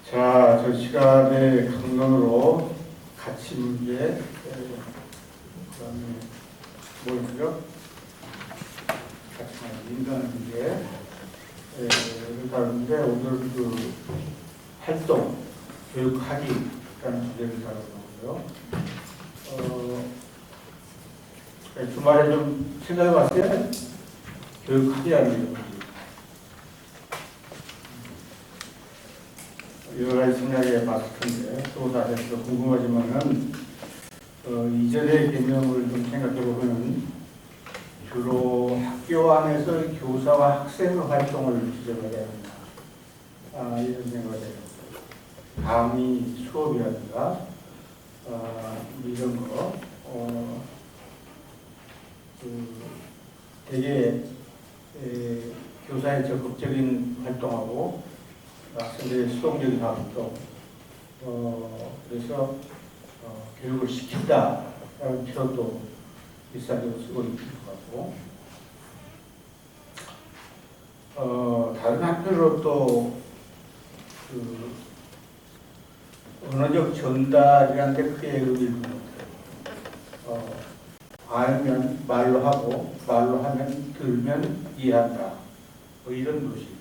자, 저 시간의 강론으로 가치 문제, 그다음에 뭐였죠? 가치나 인간 문제를 다루는데 오늘 그 활동, 교육하기라는 주제를 다루고요. 주말에 좀 생각해봤어요. 교육하기라는 게 여러 가지 생각해 봤을 텐데 또 다시 궁금하지만은 이전의 개념을 좀 생각해 보면 주로 학교 안에서 교사와 학생의 활동을 지적해야 된다. 이런 생각을 해요. 강의 수업이라든가 이런 거 되게 교사의 적극적인 활동하고 학생들의 수동적인 활동, 그래서 교육을 시킨다라는 표현도 일상적으로 쓰고 있는 것 같고, 다른 한편으로 또 그 언어적 전달이라는 데 크게 의미를 두는 것 같아요. 알면 말로 하고, 말로 하면 들으면 이해한다. 뭐 이런 도식.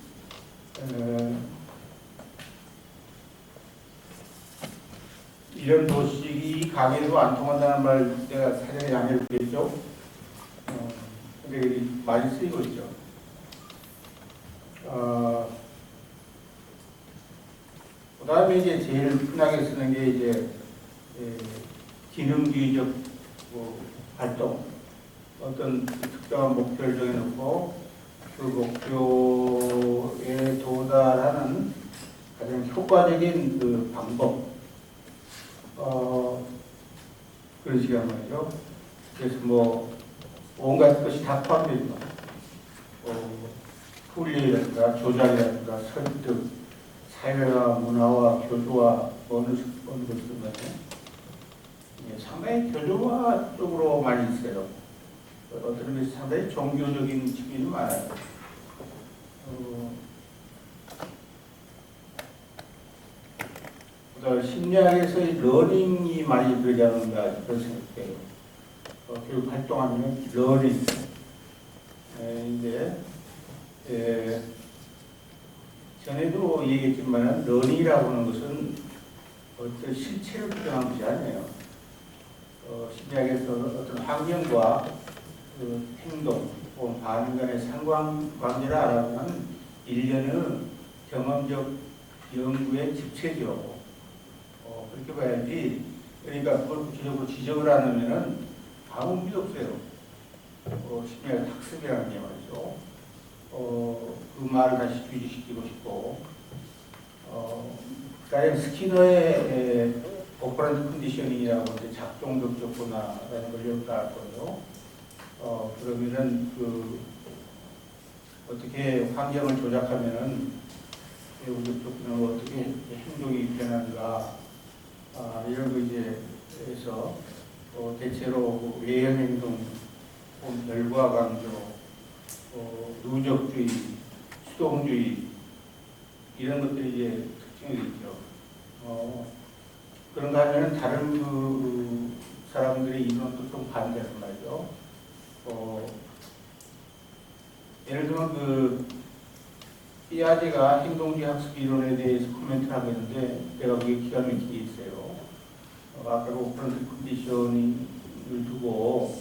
이런 도식이 강의도 안 통한다는 말 내가 사전에 양해를 드렸죠. 근데 많이 쓰이고 있죠. 그 다음에 이제 제일 흔하게 쓰는 게 이제 기능주의적 활동. 어떤 특정한 목표를 정해놓고 그 목표에 도달하는 가장 효과적인 그 방법. 그런 시간 말이죠. 그래서 뭐 온갖 것이 다 포함되죠. 훈련이라든가 조작이라든가 설득, 사회와 문화와 교조와 어느 것이든 간에 상당히 교조화 쪽으로 많이 있어요. 어떤 것이 상당히 종교적인 측면이 많아요. 심리학에서의 러닝이 많이 들어가지 않는가 그런 생각해요. 교육 활동하면 러닝. 전에도 얘기했지만 러닝이라고 하는 것은 어떤 실체를 규정한 것이 아니에요. 심리학에서 어떤 환경과 그 행동, 혹은 반응 간의 상관관계를 알아보면 일련의 경험적 연구의 집체죠. 그렇게 봐야지. 그러니까 그걸 구체적으로 지적을 안 하면은 아무 의미도 없어요. 심리학 학습이라는 게 말이죠. 그 말을 다시 뒤지시키고 싶고, 그다음에 스키너의 오퍼런트 컨디셔닝이라고 이제 작동적 조건화라는 걸 연구할 거예요. 그러면은 어떻게 환경을 조작하면은 배우적 조건을 어떻게 행동이 변하는가, 이런 거 이제 해서 대체로 외형 행동, 결과 강조, 누적주의, 수동주의 이런 것들이 이제 특징이 있죠. 그런가 하면 다른 그 사람들의 이론도 좀 반대란 말이죠. 예를 들면 피아제가 행동주의 학습 이론에 대해서 코멘트를 하고 있는데 내가 그게 기가 막히게 있어요. 아까 오퍼런트 컨디셔닝을 두고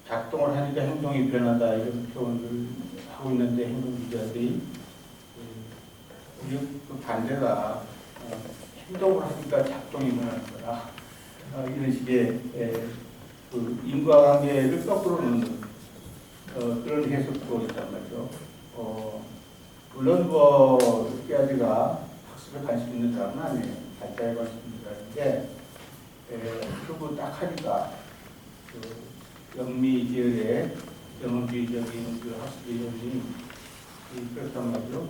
작동을 하니까 행동이 변한다 이런 표현을 하고 있는데 행동주의자들이 그 반대다. 행동을 하니까 작동이 변하는 거다. 이런 식의 그 인과관계를 거꾸로 놓는 그런 해석도 있단 말이죠. 물론 피아제가 학습에 관심 있는 사람은 아니에요. 발달에 관심 있는 사람인데 그거 딱 하니까 영미 계열의 경험주의적인 그 학습 이론이 그렇단 말이죠.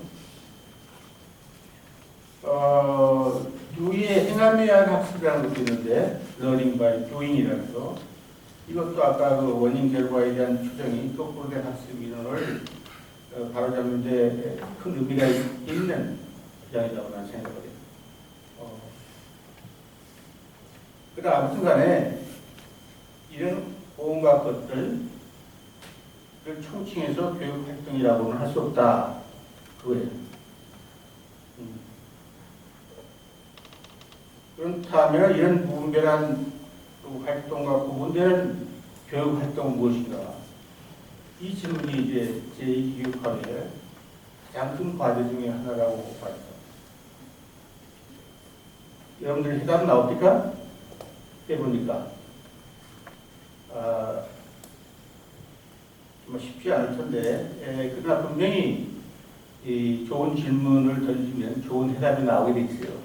누이의 행함에 의한 학습이라는 것도 있는데 learning by doing이라는 거. 이것도 아까 그 원인 결과에 대한 추정이 거꾸로 된 학습 이론을 바로잡는 데 큰 의미가 있는 주장이라고 나는 생각해요. 그러나 아무튼 간에 이런 온갖 것들을 총칭해서 교육활동이라고는 할 수 없다. 그거예요. 그렇다면 이런 무분별한 활동과 구분되는 교육활동은 무엇인가? 이 질문이 이제 제2교육학의 가장 큰 과제 중에 하나라고 봐요. 여러분들 해답 나옵니까? 해보니까 정말 쉽지 않을 텐데, 그러나 분명히 이 좋은 질문을 던지면 좋은 해답이 나오게 돼 있어요.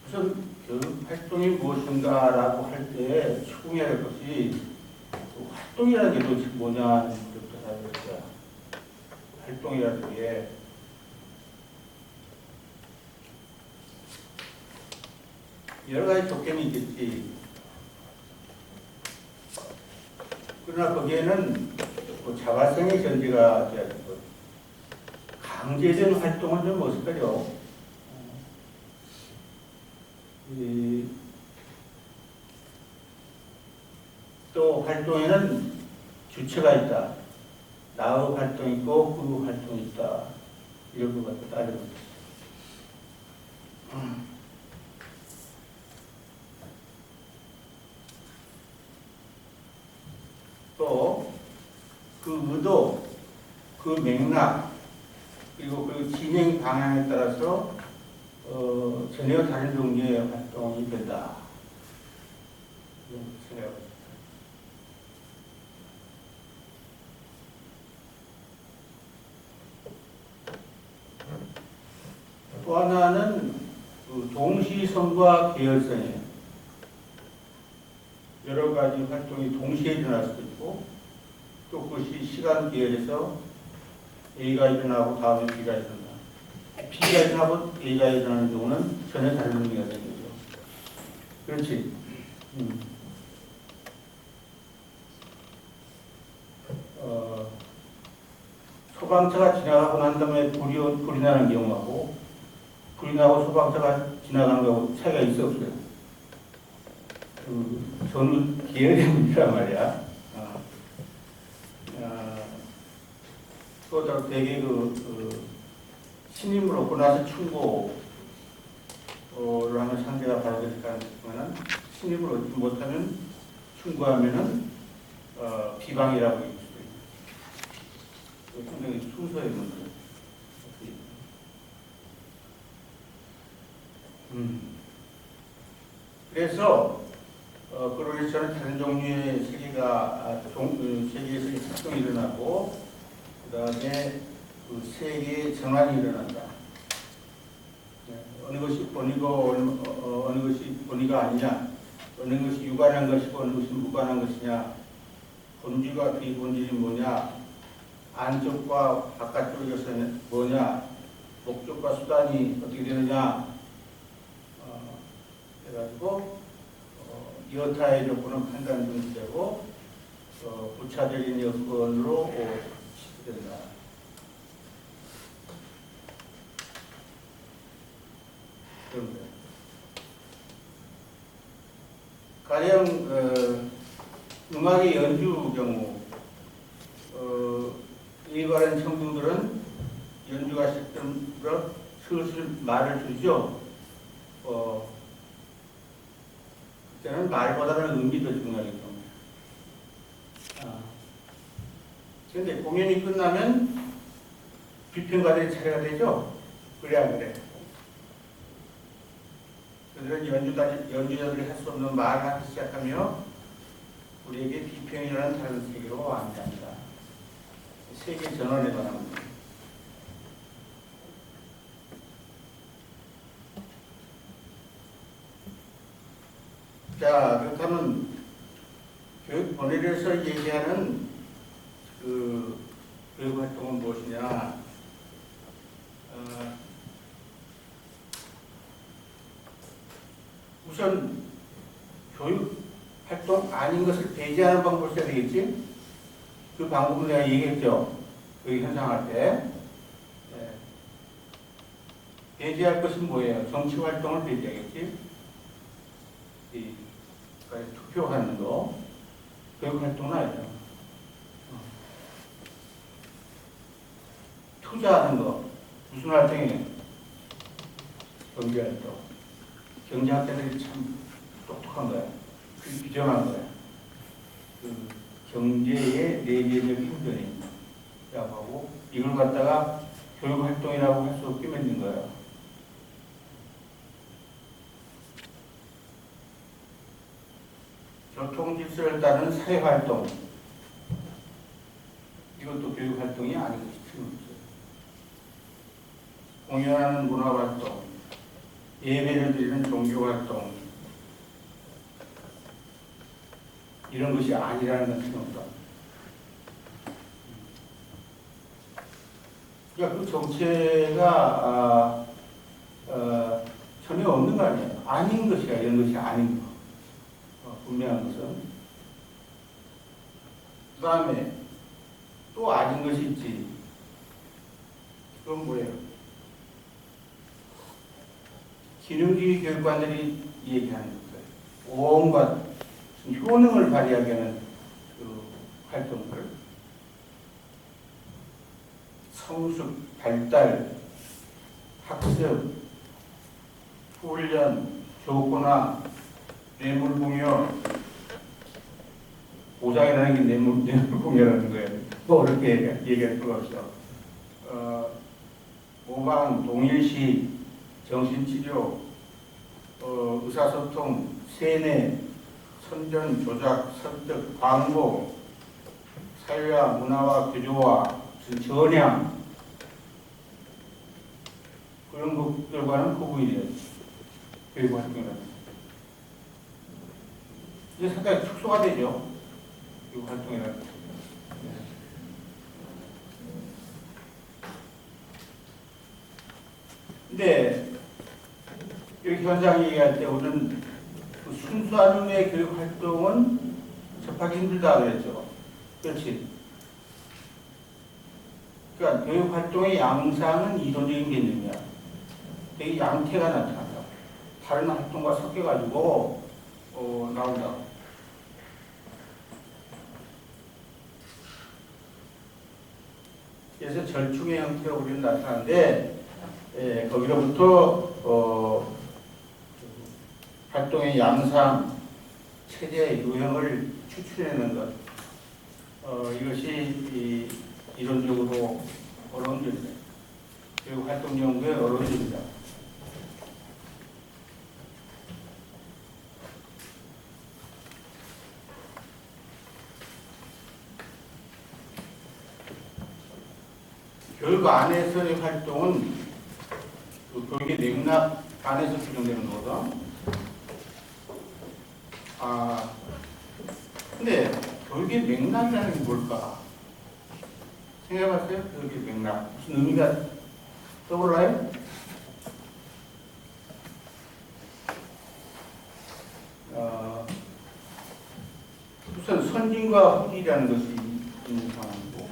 우선 교육 활동이 무엇인가라고 할 때 추궁해야 할 것이 활동이라는 게 도대체 뭐냐는 것부터 살펴보자. 활동이라는 게 여러 가지 조건이 있겠지. 그러나 거기에는 자발성의 전제가 돼야 되고, 강제된 활동은 좀 어색하죠. 또 활동에는 주체가 있다. 나의 활동이 있고 그 활동이 있다. 이런 것 갖고 따르는 거죠. 또 그 의도, 그 맥락, 그리고 그 진행 방향에 따라서 전혀 다른 종류의 활동이 된다. 이런 생각합니다. 또 하나는 그 동시성과 계열성이에요. 여러 가지 활동이 동시에 일어날 수도 있고, 또 그것이 시간 계열에서 A가 일어나고 다음에 B가 일어난다. B가 일어나고 A가 일어나는 경우는 전혀 다른 의미가 되는 거죠. 그렇지. 소방차가 지나가고 난 다음에 불이 나는 경우하고, 불이 나고 소방차가 지나가는 거하고 차이가 있어 없어요? 전후 계열의 문제란 말이야. 또 되게 신임을 얻고 나서 충고를 하면 상대가 받아들일 가능성은, 신임을 얻지 못하면 충고하면은 비방이라고 얘기할 수 있어요. 상당히 순서의 문제. 그래서 그로 인해서 다른 종류의 세계에서 활동이 일어나고, 그 다음에 그 세계의 전환이 일어난다. 어느 것이 본이고 어느 것이 본이가 아니냐, 어느 것이 유관한 것이고 어느 것이 무관한 것이냐, 본질과 비본질이 뭐냐, 안쪽과 바깥쪽에서는 뭐냐, 목적과 수단이 어떻게 되느냐, 해가지고 여타의 조건은 판단 중지되고 부차적인 여건으로 시작된다. 가령 음악의 연주 경우 일반인 청중들은 연주가 시작되면 슬슬 말을 주죠. 그때는 말보다는 의미도 중요하기 때문에. 그런데 공연이 끝나면 비평가들이 차례가 되죠. 그래 안 그래? 그들은 연주자들이 할 수 없는 말을 하기 시작하며 우리에게 비평이라는 다른 세계로 안내합니다. 세계 전환에 관한 겁니다. 자, 그렇다면 교육 본회의에서 얘기하는 그 교육 활동은 무엇이냐? 우선 교육 활동 아닌 것을 배제하는 방법을 써야 되겠지? 그 방법은 내가 얘기했죠. 여기 현상할 때. 예. 배제할 것은 뭐예요? 정치 활동을 배제하겠지? 그러니까 투표하는 거, 교육 활동은 아니죠. 투자하는 거, 무슨 활동이에요? 경제 활동. 경제학자들이 참 똑똑한 거야. 그 규정한 거야. 그 경제의 내재적인 변화라고 하고, 이걸 갖다가 교육 활동이라고 할 수 없게 만든 거야. 교통 질서를 따르는 사회 활동. 이것도 교육 활동이 아닌 것이 틀림없어요. 공연하는 문화 활동, 예배를 드리는 종교 활동, 이런 것이 아니라는 건 틀림없다. 그러니까 그 정체가 전혀 없는 거 아니에요. 아닌 것이야. 이런 것이 아닌 거. 분명한 것은. 그 다음에 또 아닌 것이 있지. 그건 뭐예요? 기능주의 교육관들이 얘기하는 거예요. 온갖 효능을 발휘하게 하는 그 활동들. 성숙, 발달, 학습, 훈련, 교권화, 뇌물공여, 보장이라는 게 뇌물공여라는 거예요. 뭐 어렵게 얘기할 필요가 없어. 모방, 동일시, 정신치료, 의사소통, 세뇌, 선전, 조작, 설득, 광고, 사회와 문화와 교조와 전향, 그런 것들과는 구분이 돼요. 교육 활동이라는. 이게 상당히 축소가 되죠. 교육 활동이라는. 근데 여기 현장 얘기할 때 우리는 그 순수한 의미의 교육 활동은 접하기 힘들다 그랬죠. 그렇지. 그러니까 교육 활동의 양상은 이론적인 개념이야. 되게 양태가 나타난다. 다른 활동과 섞여가지고 나온다. 그래서 절충의 형태로 우리는 나타나는데 거기로부터 활동의 양상, 체제, 유형을 추출해내는 것. 이것이 이론적으로 어려운 점이다. 그리고 활동 연구의 어려운 점이다. 교육 안에서의 활동은 그 교육의 맥락 안에서 진행되는 거거든. 근데 교육의 맥락이라는 게 뭘까? 생각해봤어요? 교육의 맥락. 무슨 의미가 떠올라요? 우선 선진과 후진이라는 것이 있는 상황이고,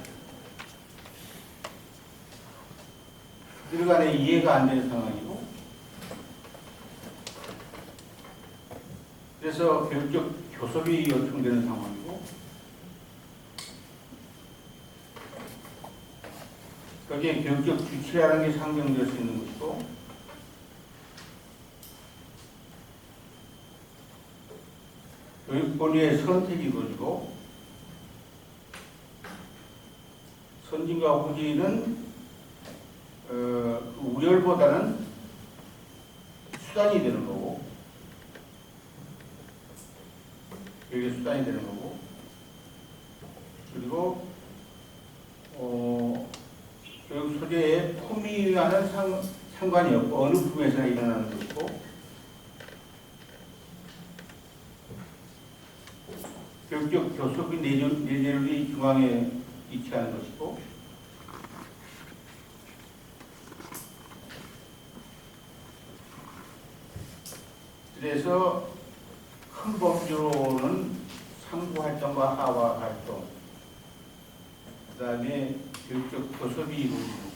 그 간에 이해가 안 되는 상황이고, 그래서 교육적 교섭이 요청되는 상황이고, 거기에 교육적 주체라는 게 상정될 수 있는 것이고, 교육 본위의 선택이 이루어지고, 선진과 후진은 우열보다는 수단이 되는 거고, 교육의 수단이 되는 거고, 그리고 교육 소재의 품위와는 상관이 없고 어느 품에서나 일어나는 것이고, 교육적 교섭의 내재력이 중앙에 위치하는 것이고, 그래서 큰 범주로는 상부 활동과 하와 활동, 그 다음에 교육적 교섭이 이루어지는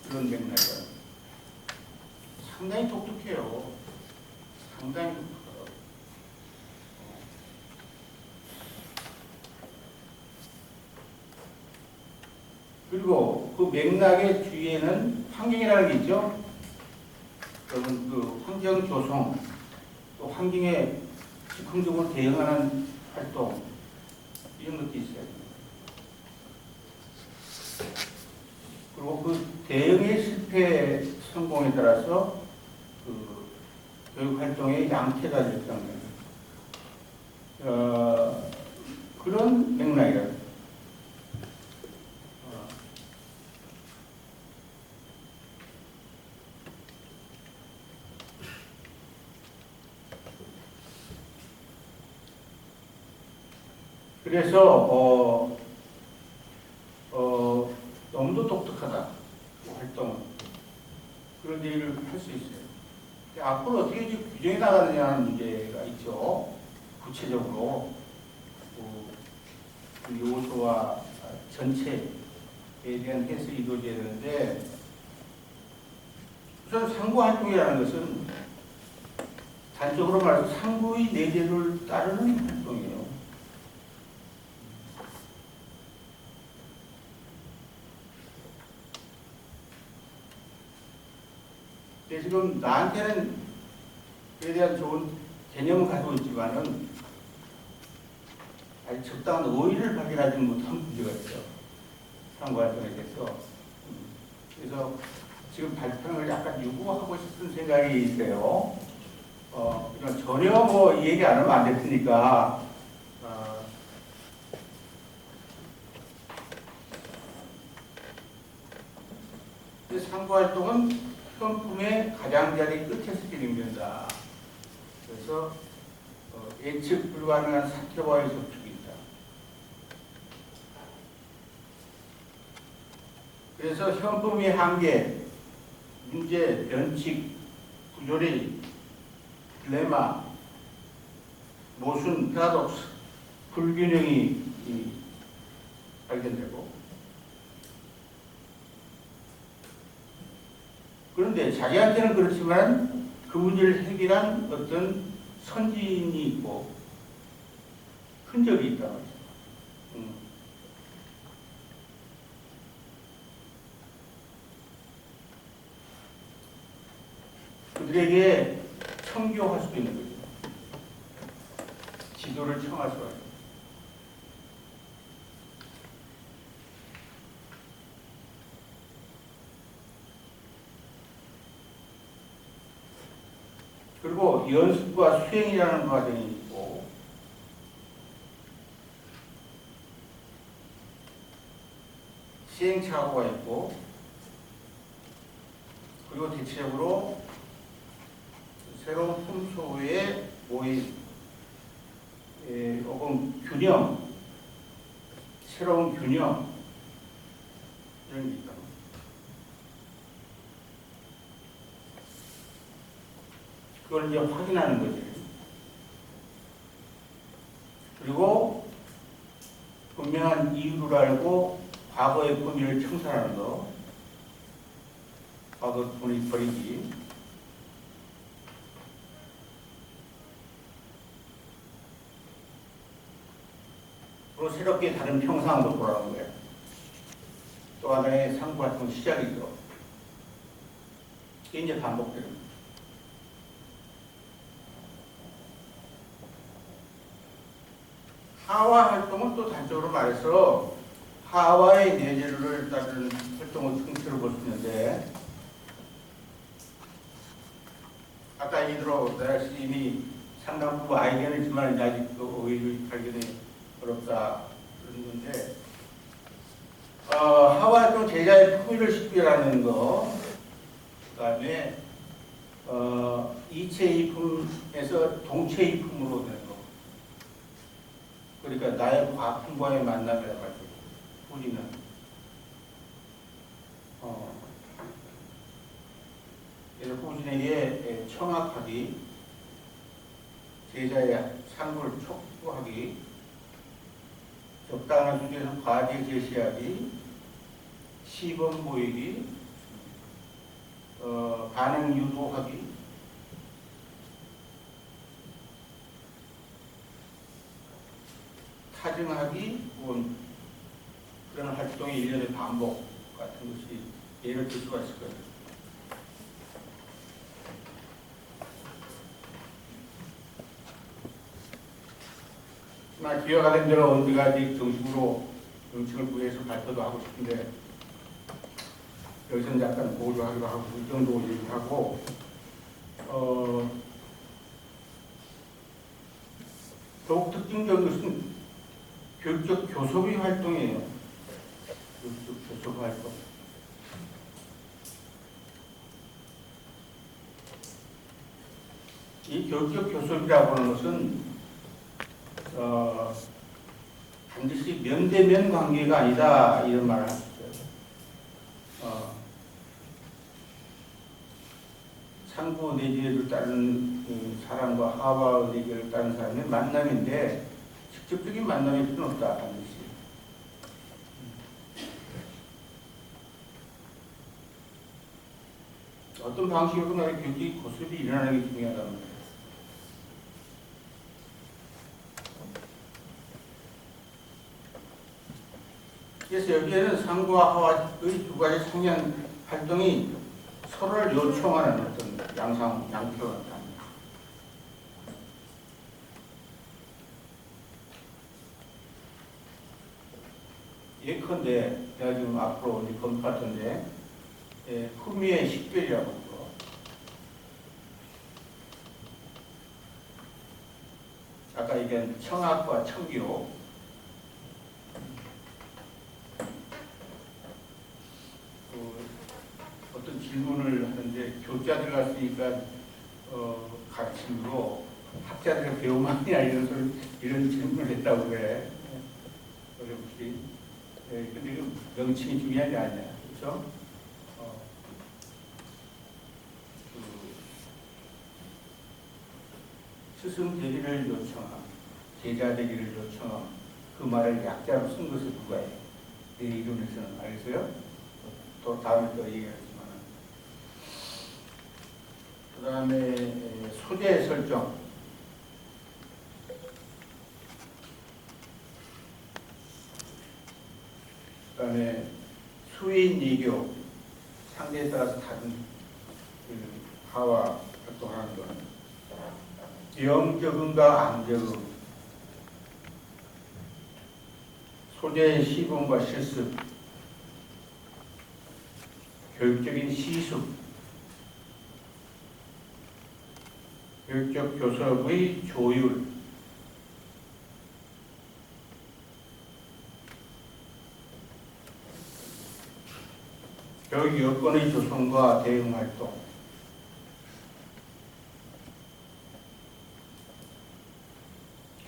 그런 맥락이에요. 상당히 독특해요. 상당히 독특하다고. 그리고 그 맥락의 뒤에는 환경이라는 게 있죠. 그러면 그 환경 조성, 또 환경에 즉흥적으로 대응하는 활동, 이런 것도 있어요. 그리고 그 대응의 실패 성공에 따라서 그 교육 활동의 양태가 결정되는 그런 맥락이에요. 그래서 너무도 독특하다, 활동은. 그런 얘기를 할 수 있어요. 앞으로 어떻게 이제 규정해 나가느냐 하는 문제가 있죠. 구체적으로 그 요소와 전체에 대한 해석이 이루어져야 되는데, 우선 상부활동이라는 것은 단적으로 말해서 상부의 내재를 따르는 활동이에요. 지금 나한테는 그에 대한 좋은 개념을 가지고 있지만은 아직 적당한 의의를 발견하지 못한 문제가 있어. 상부활동에 대해서. 그래서 지금 발표를 약간 유보하고 싶은 생각이 있어요. 전혀 뭐 이 얘기 안 하면 안 될 테니까. 상부활동은 현품의 가장자리 끝에서 진행된다. 그래서 예측 불가능한 사태와의 접촉이 있다. 그래서 현품의 한계, 문제, 변칙, 부조리, 딜레마, 모순, 패러독스, 불균형이 발견되고, 그런데 자기한테는 그렇지만 그 문제를 해결한 어떤 선진이 있고 흔적이 있다 말이죠. 그들에게 청교할 수도 있는 거죠. 지도를 청할 수가 있어요. 그리고 연습과 수행이라는 과정이 있고, 시행착오가 있고, 그리고 대체적으로 새로운 품소의 모임, 혹은 균형, 새로운 균형, 이런 게 있다. 그걸 이제 확인하는 거죠. 그리고 분명한 이유를 알고 과거의 범위를 청산하는 거, 과거 돈이 버리기. 그리고 새롭게 다른 평상으로 돌아오는 거예요. 또 하나의 상부활동 시작이죠. 이게 이제 반복되는 거예요. 하와 활동은 또 단적으로 말해서 하와의 내재를 따르는 활동을 통째로 볼 수 있는데, 아까 예를 들어 내가 이미 상당 부분 아이디어는 있지만 아직 의의를 발견이 어렵다 그런 건데, 하와 활동 제자의 품위를 식별하는 거, 그 다음에 이체이품에서 동체이품으로 되는 거. 그러니까 나의 과품과의 만남이라고 할 때, 우리는 그래서 후진에게 청학하기, 제자의 상부를 촉구하기, 적당한 수준에서 과제 제시하기, 시범 보이기, 반응 유도하기, 타증하기, 혹은 그런 활동의 일련의 반복 같은 것이 예를 들 수가 있을 거예요. 기와 관련되어 언제까지 정식으로 명칭을 구해서 발표도 하고 싶은데 여기서는 약간 보조하기도 하고 이 정도 얘기하고 더욱 특징적인 것은 교육적 교섭의 활동이에요. 교육적 교섭 활동. 이 교육적 교섭이라고 하는 것은 반드시 면대면 관계가 아니다 이런 말을 하셨어요. 상부 내지를 따른 사람과 하와 내지를 따른 사람의 만남인데 직접적인 만남일 필요는 없다 반드시. 어떤 방식으로든 간에 교육이 고습이 일어나는 게 중요하다는 거예요. 그래서 여기에는 상부와 하와의 두 가지 성향 활동이 서로를 요청하는 어떤 양표가 나타납니다. 예컨대 내가 지금 앞으로 이제 검토할 텐데 후미의 식별이라고 하죠. 아까 얘기한 청학과 청기로 어떤 질문을 하는데 교자들 갔으니까 가르침으로 학자들의 배움하느냐 이런 질문을 했다고 그래. 어렵지. 근데 그 명칭이 중요한 게 아니야. 그렇죠? 스승 되기를 요청함, 제자 되기를 요청함, 그 말을 약자로 쓴 것을 누가 해? 내 이론에서는 알겠어요? 또 다음에 또 얘기하겠지만. 그 다음에 소재 설정. 그 다음에 수인 이교, 상대에 따라서 다른 하와 활동하는 것. 영적응과 안적응, 소재의 시범과 실습, 교육적인 시습, 교육적 교섭의 조율, 교육 여건의 조성과 대응 활동,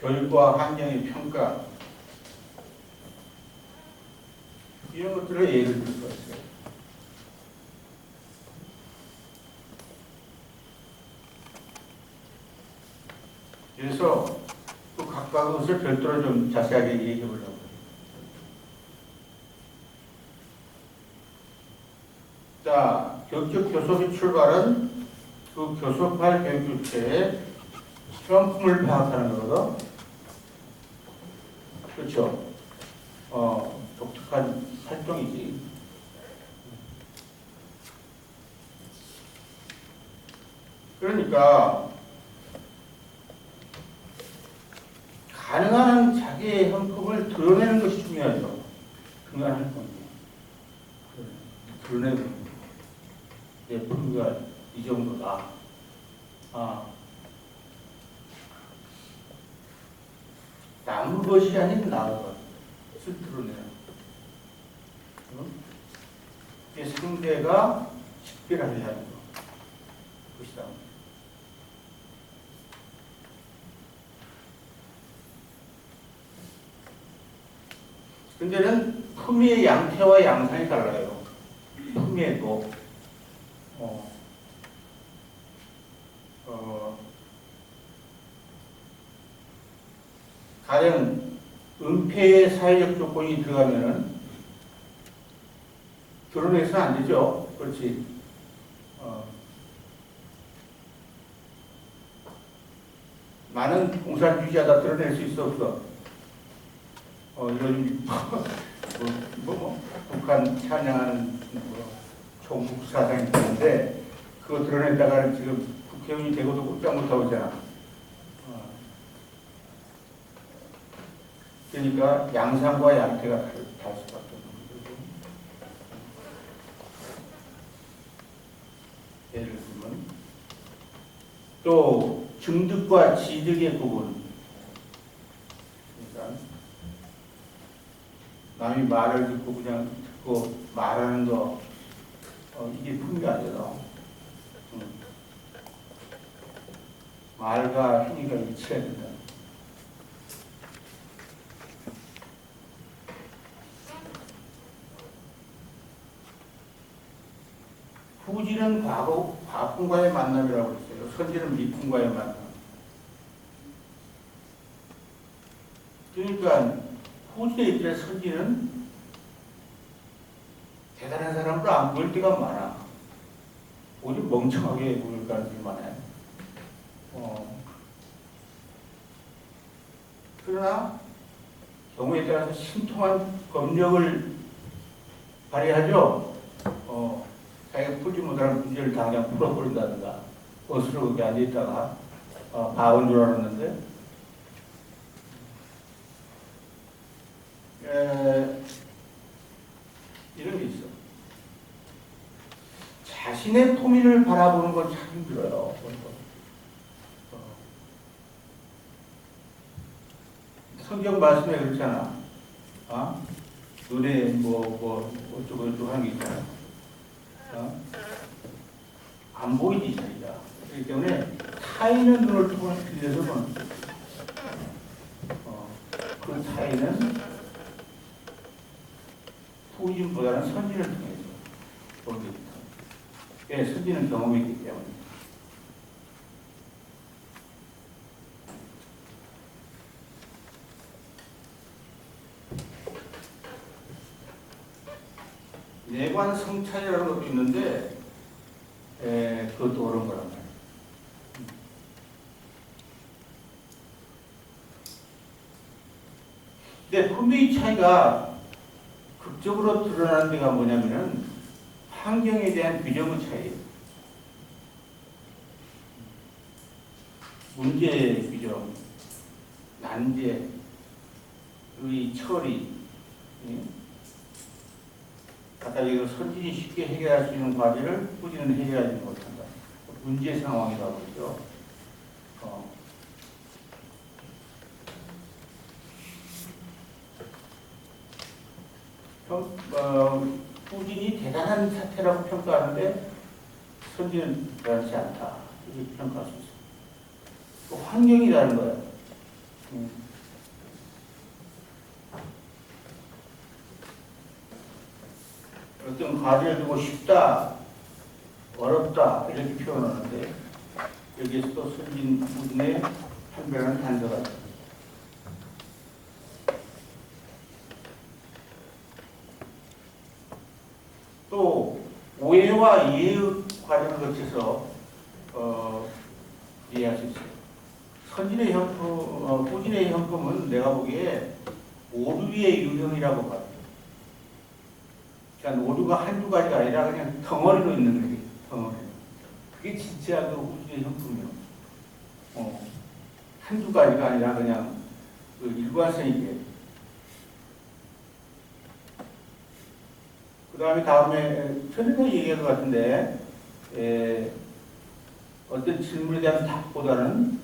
교육과 환경의 평가, 이런 것들을 예를 들 수 있어요. 그래서 또 각각 것을 별도로 좀 자세하게 얘기해 보려고. 자, 교육적 교섭의 출발은 그 교섭할 교육 주체의 실험품을 파악하는 거거든. 그렇죠? 독특한 활동이지. 그러니까 가능한 자기의 형품을 드러내는 것이 중요하죠. 그간 활동이. 드러내는 내 품위가 이 정도다. 남은 것이 아닌 나의 것을 드러내는 것. 상대가 식별하게 하는 것이다. 근데는 품위의 양태와 양상이 달라요. 품위에도 가령 은폐의 사회적 조건이 들어가면은 드러내서는 안 되죠. 그렇지. 많은 공산주의자가 드러낼 수 있어 없어? 이런 북한 찬양하는 종북 사상이 있는데 그거 드러냈다가는 지금 국회의원이 되고도 꼼짝 못하고 있잖아. 그러니까 양상과 양태가 달 수밖에 없는 거죠. 예를 들면 또 증득과 지득의 부분. 그러니까 남이 말을 듣고 그냥 듣고 말하는 거 이게 품이 아니라 말과 행위가 일치해야 된다. 후지는 과품과의 만남이라고 했어요. 선지는 미품과의 만남. 그러니까 후지의 입장에 선지는 대단한 사람으로 안 보일 때가 많아. 오히려 멍청하게 보일 가능성이 많아요. 그러나 경우에 따라서 신통한 법력을 발휘하죠. 자기가 풀지 못하는 문제를 당장 풀어버린다든가 것으로 그렇게 앉아있다가 바본 줄 알았는데 이런 게 있어. 자신의 토미를 바라보는 건 참 힘들어요. 성경 말씀에 그렇잖아. 눈에 어쩌고 하는 게 있잖아. 안 보이지 자기가. 그렇기 때문에 타인의 눈을 통해 빌려서는 그 타인은 후진보다는 선진을 통해서 보게 됩니다. 왜? 선진은 경험이 있기 때문에. 내관 성찰이라는 것도 있는데 그것도 옳은 거란 말이에요. 근데 품위의 차이가 극적으로 드러나는 데가 뭐냐면은 환경에 대한 규정의 차이예요. 문제 규정, 난제의 처리, 아까 얘기한 선진이 쉽게 해결할 수 있는 과제를 후진은 해결하지 못한다. 문제 상황이라고 그러죠. 후진이 대단한 사태라고 평가하는데 선진은 그렇지 않다. 이렇게 평가할 수 있습니다. 또 환경이 다른 거예요. 어떤 과제를 두고 쉽다, 어렵다 이렇게 표현하는데 여기에서 또 선진, 후진의 판별하는 단서가 있습니다. 또 오해와 이해의 과정을 거쳐서 이해할 수 있어요. 선진의 형품, 후진의 형품은 내가 보기에 오류의 유형이라고 봐요. 그러니까 오류가 한두 가지가 아니라 그냥 덩어리로 있는 거예요. 덩어리. 그게 진짜 그 후진의 형품이에요. 한두 가지가 아니라 그냥 그 일관성 있게. 그 다음에 전에도 얘기한 것 같은데 어떤 질문에 대한 답보다는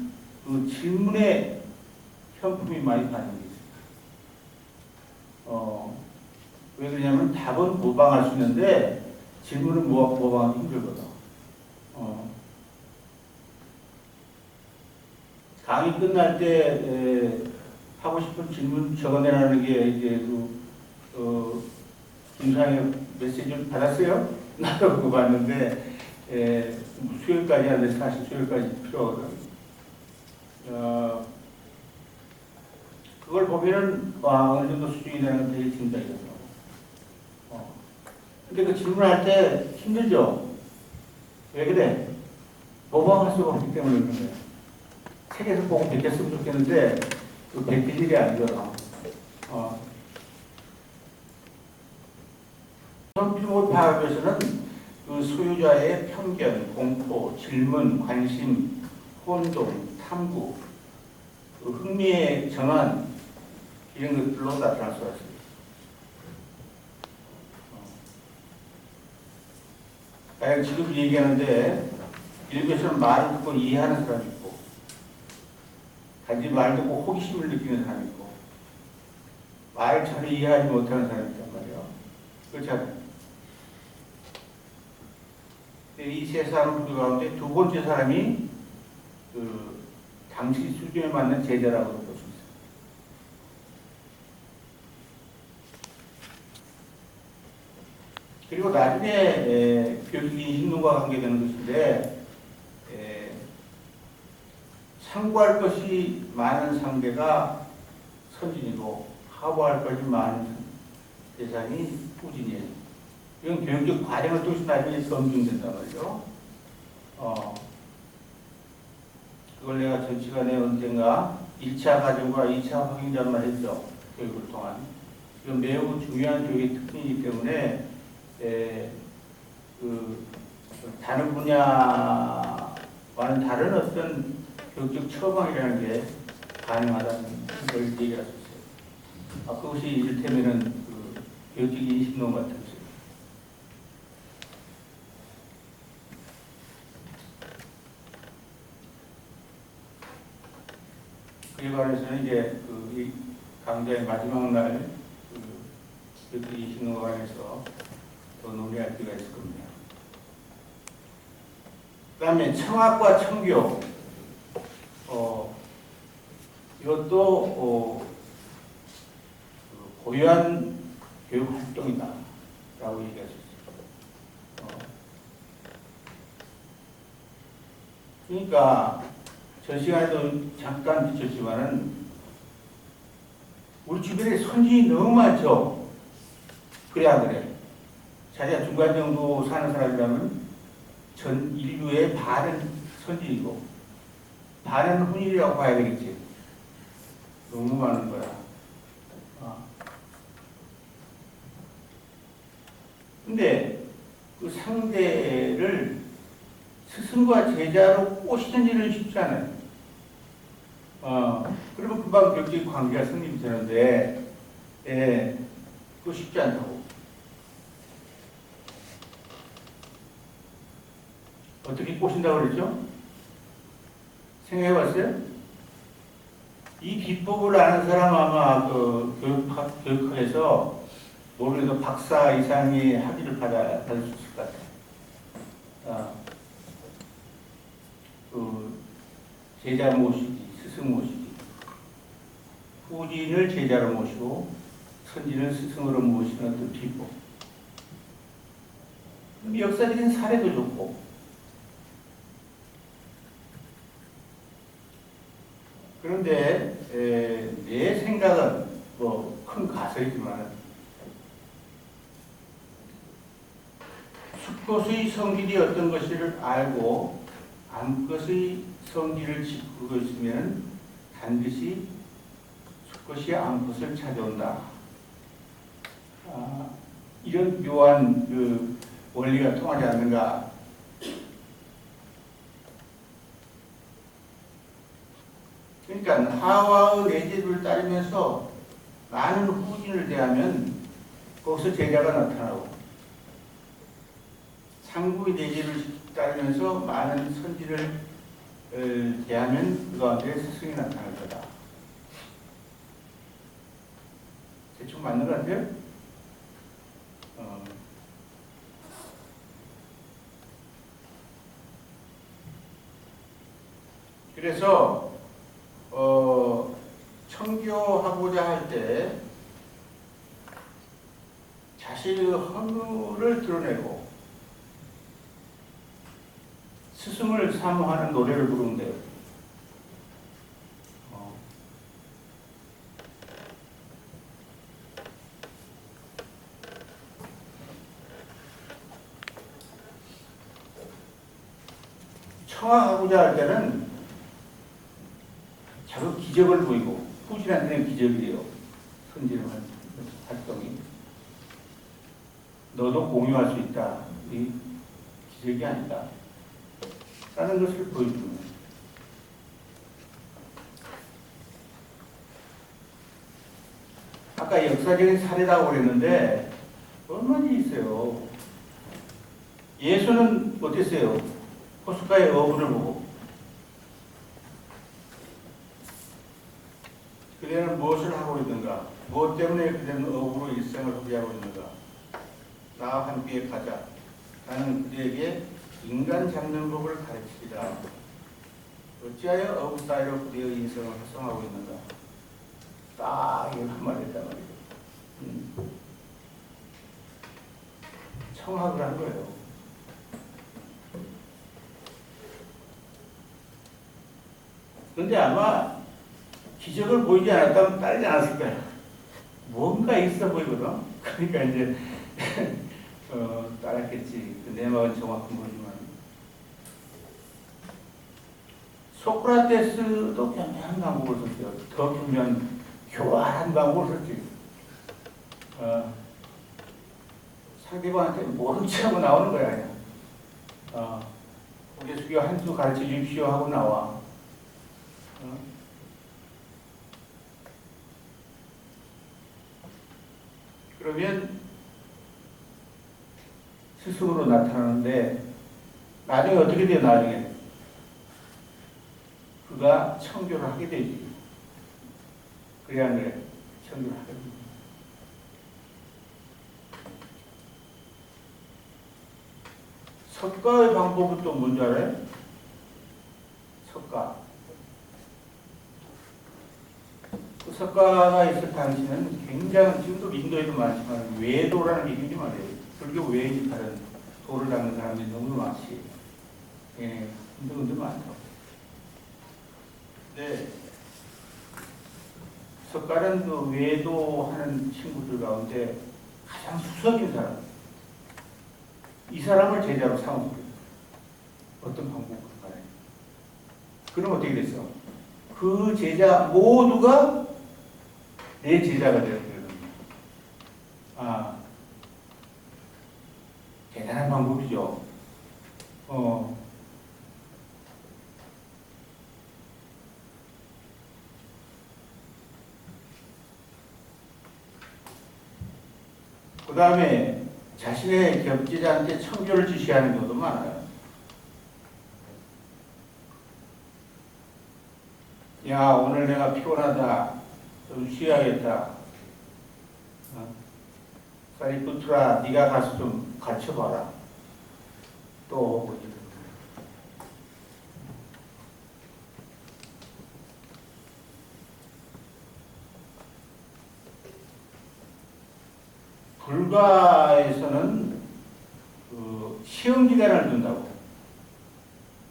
그 질문의 형품이 많이 반영돼 있습니다. 왜 그러냐면 답은 모방할 수 있는데 질문은 모방하기 힘들거든. 강의 끝날 때 하고 싶은 질문 적어내라는 게 이제 김상희 메시지를 받았어요? 나도 그거 봤는데 수요일까지 하는데 사실 수요일까지 필요하거든. 그걸 보면은 어느 정도 수준이 되는 건 되게 짐작이거든요. 근데 그 질문할 때 힘들죠? 왜 그래? 모방할 수가 없기 때문에 그런 거예요. 책에서 보고 베꼈으면 좋겠는데 그 베낄 일이 아니더라. 선필물 파악에서는 그 소유자의 편견, 공포, 질문, 관심, 혼동, 탐구, 그 흥미의 전환 이런 것들로 나타날 수가 있습니다. 지금 얘기하는데 일부에서는 말을 듣고 이해하는 사람이 있고 단지 말 듣고 호기심을 느끼는 사람이 있고 말을 전혀 이해하지 못하는 사람이 있단 말이에요. 그렇지 않아요? 이 세 사람 가운데 두 번째 사람이 그 당시 수준에 맞는 제자라고 볼 수 있습니다. 그리고 나중에 교육이 인식론과 관계되는 것인데 참고할 것이 많은 상대가 선진이고 하고할 것이 많은 대상이 후진이에요. 이건 교육적 과정을 통해서 나중에 검증된단 말이죠. 그걸 내가 전 시간에 언젠가 1차 과정과 2차 확인자만 했죠. 교육을 통한. 이건 매우 중요한 교육의 특징이기 때문에 다른 분야와는 다른 어떤 교육적 처방이라는 게 가능하다는 걸 얘기할 수 있어요. 그것이 이를테면은 그 교육적 인식론 같은 것이죠. 그에 관해서는 이제 이 강좌의 마지막 날 교육적 인식론과 관해서 더 논의할 필요가 있을 겁니다. 그 다음에 청학과 청교, 이것도 고유한 교육 활동이다 라고 얘기할 수 있습니다. 그러니까 전 시간에도 잠깐 비쳤지만은 우리 주변에 선진이 너무 많죠. 그래야 그래. 자기가 중간 정도 사는 사람이라면 전 인류의 반은 선진이고 반은 혼인이라고 봐야 되겠지. 너무 많은 거야. 근데 그 상대를 스승과 제자로 꼬시는 일은 쉽지 않아요. 그러면 금방 교육적 관계가 성립되는데, 그거 쉽지 않다고. 어떻게 꼬신다고 그랬죠? 생각해 봤어요? 이 기법을 아는 사람 아마 그 교육학에서 모르겠도 박사 이상의 학위를 받을 수 있을 것 같아요. 그 제자 모시기, 스승 모시기. 후진을 제자로 모시고 선진을 스승으로 모시는 어떤 비법. 역사적인 사례도 좋고. 그런데 내 생각은 뭐 큰 가설이지만 수컷의 성질이 어떤 것을 알고 암컷의 성질을 짚고 있으면 반드시 수컷이 암컷을 찾아온다. 이런 묘한 그 원리가 통하지 않는가. 그러니까 하와의 내재를 따르면서 많은 후진을 대하면 거기서 제자가 나타나고 상부의 내재를 따르면서 많은 선지를 대하면 그 가운데 스승이 나타날 거다. 대충 맞는 것 같아요? 그래서 청교하고자 할 때 자신의 허물을 드러내고 스승을 사모하는 노래를 부르는데요. 청학하고자 할 때는 자꾸 기적을 보이고 후진한테는 기적이에요. 선진한 활동이. 너도 공유할 수 있다. 이 기적이 아니다. 라는 것을 보여주는 거예요. 아까 역사적인 사례라고 그랬는데 얼마나 있어요. 예수는 어땠어요? 호숫가의 어부를 보고 그대는 무엇을 하고 있는가? 무엇 때문에 그대는 어부로 일생을 소비하고 있는가? 나와 함께 가자. 나는 그대에게 인간 잡는 법을 가르치리라. 어찌하여 어부 따위로 그대의 인생을 활성하고 있는가? 딱 이렇게 말했단 말이에요. 청학을 한 거예요. 근데 아마 기적을 보이지 않았다면 따르지 않았을 거야. 뭔가 있어 보이거든. 그러니까 이제 따랐겠지. 내 마음은 정확한 거지만. 소크라테스도 교묘한 방법을 썼어요. 더 교묘한 교활한 방법을 썼지. 상대방한테 모른 척하고 나오는 거야. 그냥. 고개 숙여 한수 가르쳐 주십시오 하고 나와. 그러면 스승으로 나타나는데 나중에 어떻게 돼요? 나중에 그가 청교를 하게 되지. 그래 안 그래? 청교를 하게 됩니다. 석가의 방법은 또 뭔지 알아요? 석가. 그 석가가 있을 당시는 굉장히, 지금도 인도에도 많지만 외도라는 게 굉장히 많아요. 불교 외에 다른 도를 닦는 사람들이 너무 많지. 예, 인도도 많다고. 네. 석가는 그 외도하는 친구들 가운데 가장 수석인 사람. 이 사람을 제자로 삼은 거예요. 어떤 방법으로 가요? 그럼 어떻게 됐어? 그 제자 모두가 내 제자가 되었거든요. 대단한 방법이죠. 그 다음에 자신의 겹지자한테 청교를 지시하는 경우도 많아요. 야, 오늘 내가 피곤하다. 좀 쉬어야겠다. 사리푸트라, 네가 가서 좀 가르쳐봐라. 또 불가에서는 그 시험 기간을 둔다고.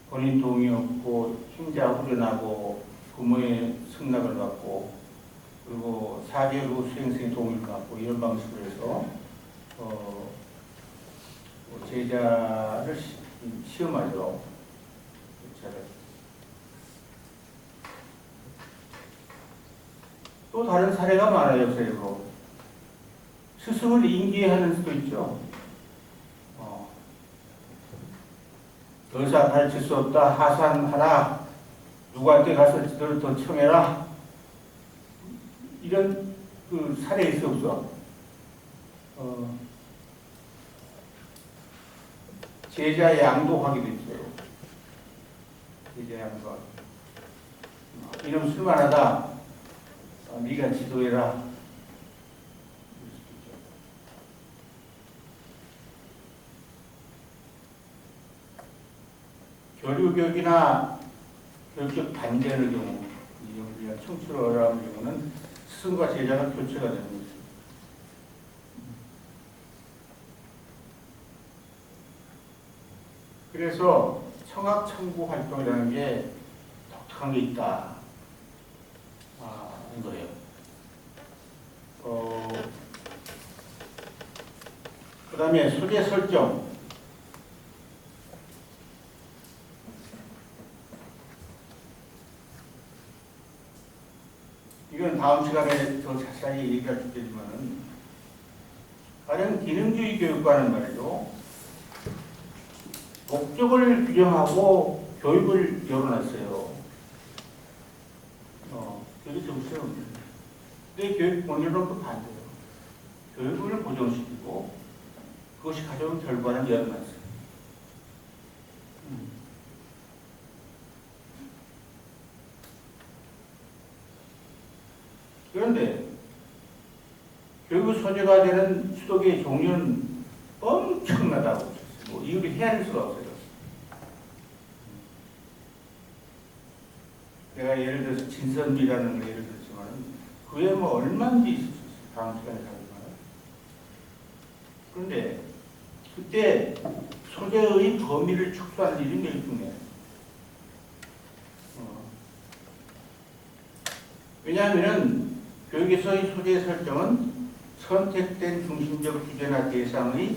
본인 동의 없고 힘자 후련하고 부모의 승낙을 받고 그리고 4개월 후 수행생의 동의를 받고 이런 방식으로 해서 제자를 시험하죠. 또 다른 사례가 많아요. 역사적으로. 스승을 인계하는 수도 있죠. 더 이상 가르칠 수 없다. 하산하라. 누구한테 가서 너를 더 청해라. 이런 그 사례 있어 없어? 제자 양도하기도 있어요. 제자 양도. 이놈 술만하다. 네가 지도해라. 교류격이나 교육적 반대의 경우, 우리가 청출을 어려운 경우는 스승과 제자가 교체가 되는 거죠. 그래서 청학청구 활동이라는 게 독특한 게 있다. 인 거예요. 그 다음에 소재 설정. 이건 다음 시간에 더 자세히 얘기할 수 있겠지만은, 가령 기능주의 교육과는 말이죠. 목적을 규정하고 교육을 열어놨어요. 그게 정치는 근데 교육 본질은 또 반대예요. 교육을 보정시키고 그것이 가져온 결과는 열어놨어요. 그런데 교육 소재가 되는 수독의 종류는 엄청나다고 뭐 이유를 헤아릴 수가 없어요. 내가 예를 들어서 진선미라는 걸 예를 들었지만 그 외에 뭐 얼마든지 있을 수 있어요. 다음 시간에 가지만. 그런데 그때 소재의 범위를 축소하는 일이 매우 중요해요. 왜냐하면 교육에서의 소재 설정은 선택된 중심적 주제나 대상의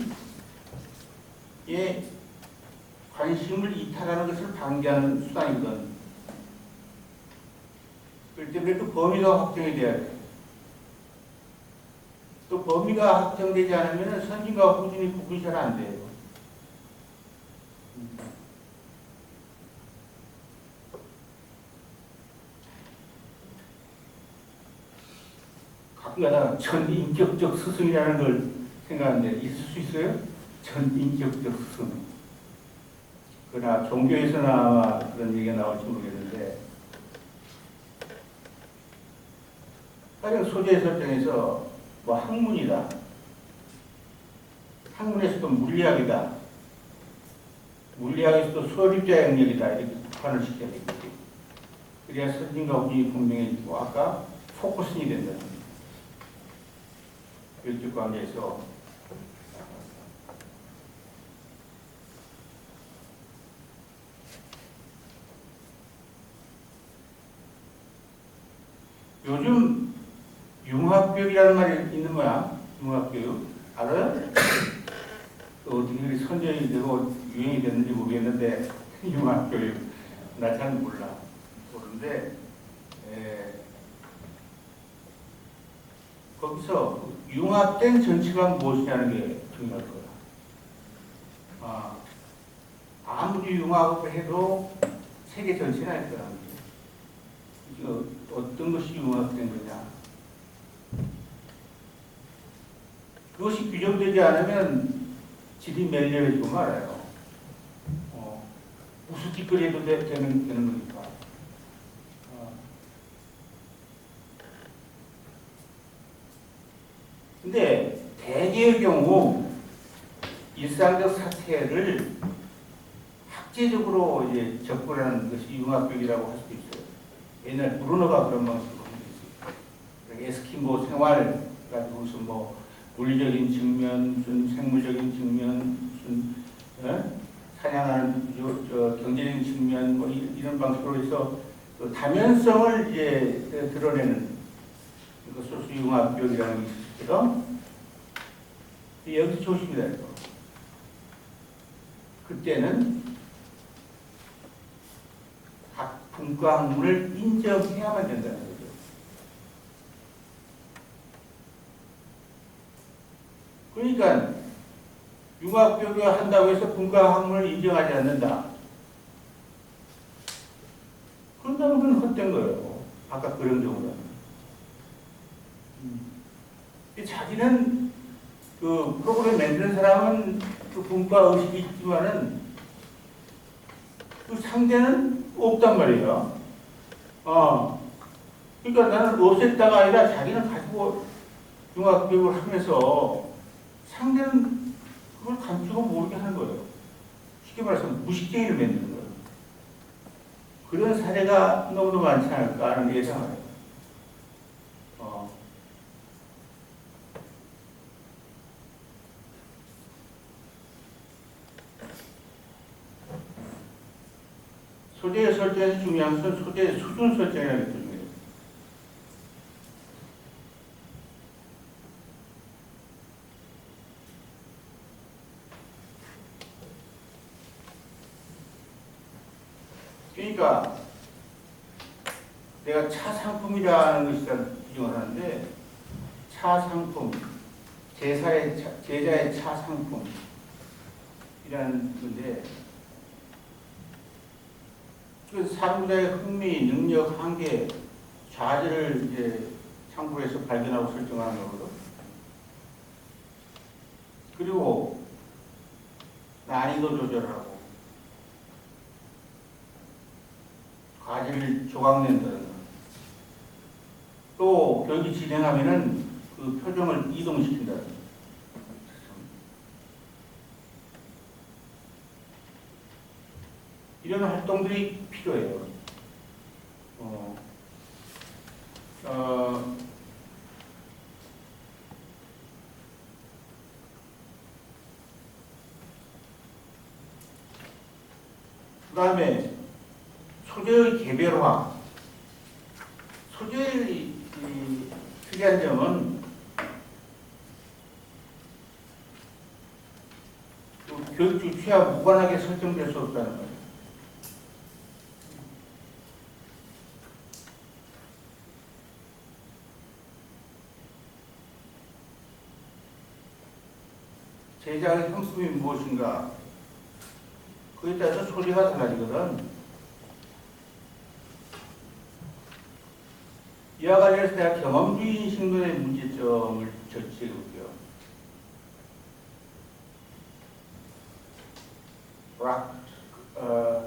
관심을 이탈하는 것을 방지하는 수단이거든. 그렇기 때문에 그 범위가 확정이 돼야 돼. 또 범위가 확정되지 않으면 선진과 후진의 구분이 잘 안 돼요. 가끔가다 전인격적 스승이라는 걸 생각하는데 있을 수 있어요? 전인격적 스승. 그러나 종교에서나 그런 얘기가 나올지 모르겠는데 가령 소재 설정에서 뭐 학문이다. 학문에서도 물리학이다. 물리학에서도 수업입자 영역이다. 이렇게 구판을 시켜야 되겠지. 그래야 선진과 후진이 분명해지고 아까 포커싱이 된다는 거예요. 교육적 관계에서 요즘 융합교육이라는 말이 있는 거야. 융합교육. 알아요? 어떻게 선전이 되고 유행이 됐는지 모르겠는데 융합교육. 나 잘 몰라. 모르는데 거기서 융합된 전체가 무엇이냐는 게 중요할 거야. 아무리 융합을 해도 세계 전체는 아닐 거라는 거예요. 어떤 것이 융합된 거냐. 그것이 규정되지 않으면 질이 멜려지고 말아요. 우스갯거리해도 되는 거니까. 근데 대개의 경우 일상적 사태를 학제적으로 이제 접근하는 것이 융합교육이라고 할 수도 있어요. 옛날 브루너가 그런 방식으로 했어요. 에스키모 생활 가지고 무슨 뭐 물리적인 측면, 무슨 생물적인 측면, 무슨 사냥하는 경제적인 측면 뭐 이런 방식으로 해서 그 다면성을 이제 드러내는 소수 융합교육이라는 게 있어요. 여기서 조심해야 돼요. 그때는 각 분과 학문을 인정해야만 된다는 거죠. 그러니까 융합교육을 한다고 해서 분과 학문을 인정하지 않는다. 그런다면 그건 헛된 거예요. 아까 그런 경우는. 자기는 그 프로그램 만드는 사람은 그 분과 의식이 있지만은 그 상대는 없단 말이에요. 그러니까 나는 없앴다가 아니라 자기는 가지고 융합교육을 하면서 상대는 그걸 감추고 모르게 하는 거예요. 쉽게 말해서 무식쟁이를 만드는 거예요. 그런 사례가 너무도 많지 않을까 하는 예상을 해요. 소재 설정에서 중요한 것은 소재 수준 설정이라는 게 중요해요. 그러니까 내가 차 상품이라는 것이란 규정을 하는데, 차 상품, 제자의 차 상품이라는 건데, 그 사람들의 흥미, 능력, 한계, 좌절을 이제 상부에서 발견하고 설정하는 거거든. 그리고 난이도 조절하고 과제를 조각낸다든가, 또 교육이 진행하면은 그 표정을 이동시킨다든가, 이런 활동들이 필요해요. 그 다음에 소재의 개별화. 소재의 특이한 점은 교육 주체와 무관하게 설정될 수 없다는 거예요. 제자의 형품이 무엇인가, 그에 따라서 소리가 달라지거든. 이와 관련해서 내가 경험주의 신론의 문제점을 적시해 볼게요.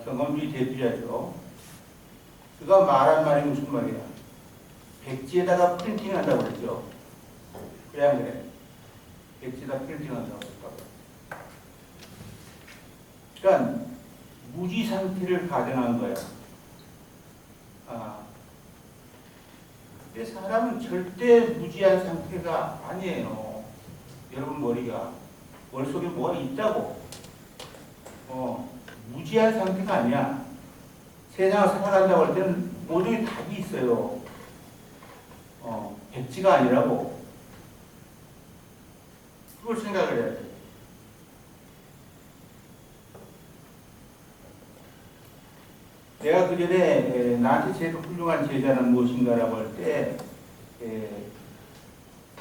경험주의 대표자죠. 그가 말한 말이 무슨 말이야? 백지에다가 프린팅 한다고 그랬죠. 그래 안 그래? 백지에다 프린팅 한다고 했다고. 그러니까 무지 상태를 가정한 거야. 근데 사람은 절대 무지한 상태가 아니에요. 여러분 머릿속에 뭐가 있다고. 무지한 상태가 아니야. 세상을 살아간다고 할 때는 모종의 답이 있어요. 백지가 아니라고. 그걸 생각을 해야 돼. 내가 그전에 나한테 제일 훌륭한 제자는 무엇인가라고 할 때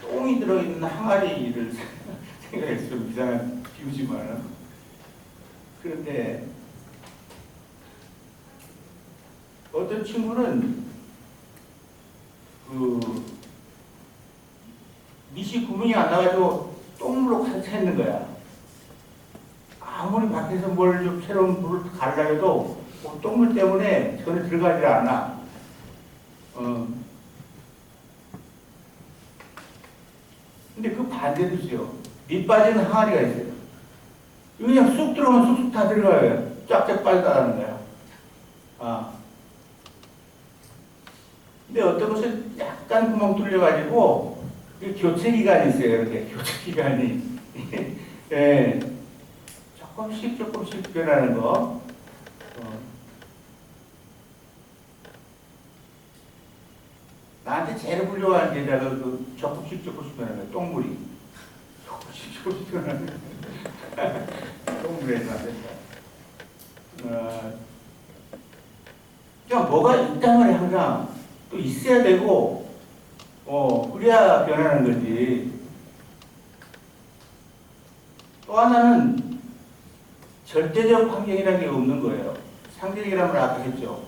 똥이 들어있는 항아리를 생각했어요. 이상한 비유지만. 그런데 어떤 친구는 밑이 구멍이 안 나가지고 똥물로 가득 차 있는 거야. 아무리 밖에서 뭘 좀 새로운 물을 가려도 똥물 때문에 전에 들어가지 않아. 근데 그 반대도 있어요. 밑 빠지는 항아리가 있어요. 그냥 쑥 들어가면 쑥쑥 다 들어가요. 쫙쫙 빠져나가는 거야. 근데 어떤 곳은 약간 구멍 뚫려가지고 교체 기간이 있어요. 이렇게 교체 기간이. 예. 조금씩 변하는 거. 나한테 제일 훌륭한 제자가 조금씩 변하는 거야. 똥물이. 조금씩 변하는 거야. 똥물에서 안 된다. 그냥 뭐가 있단 말이야. 항상 또 있어야 되고, 그래야 변하는 거지. 또 하나는 절대적 환경이라는 게 없는 거예요. 상대적이라는 걸 아까 했죠.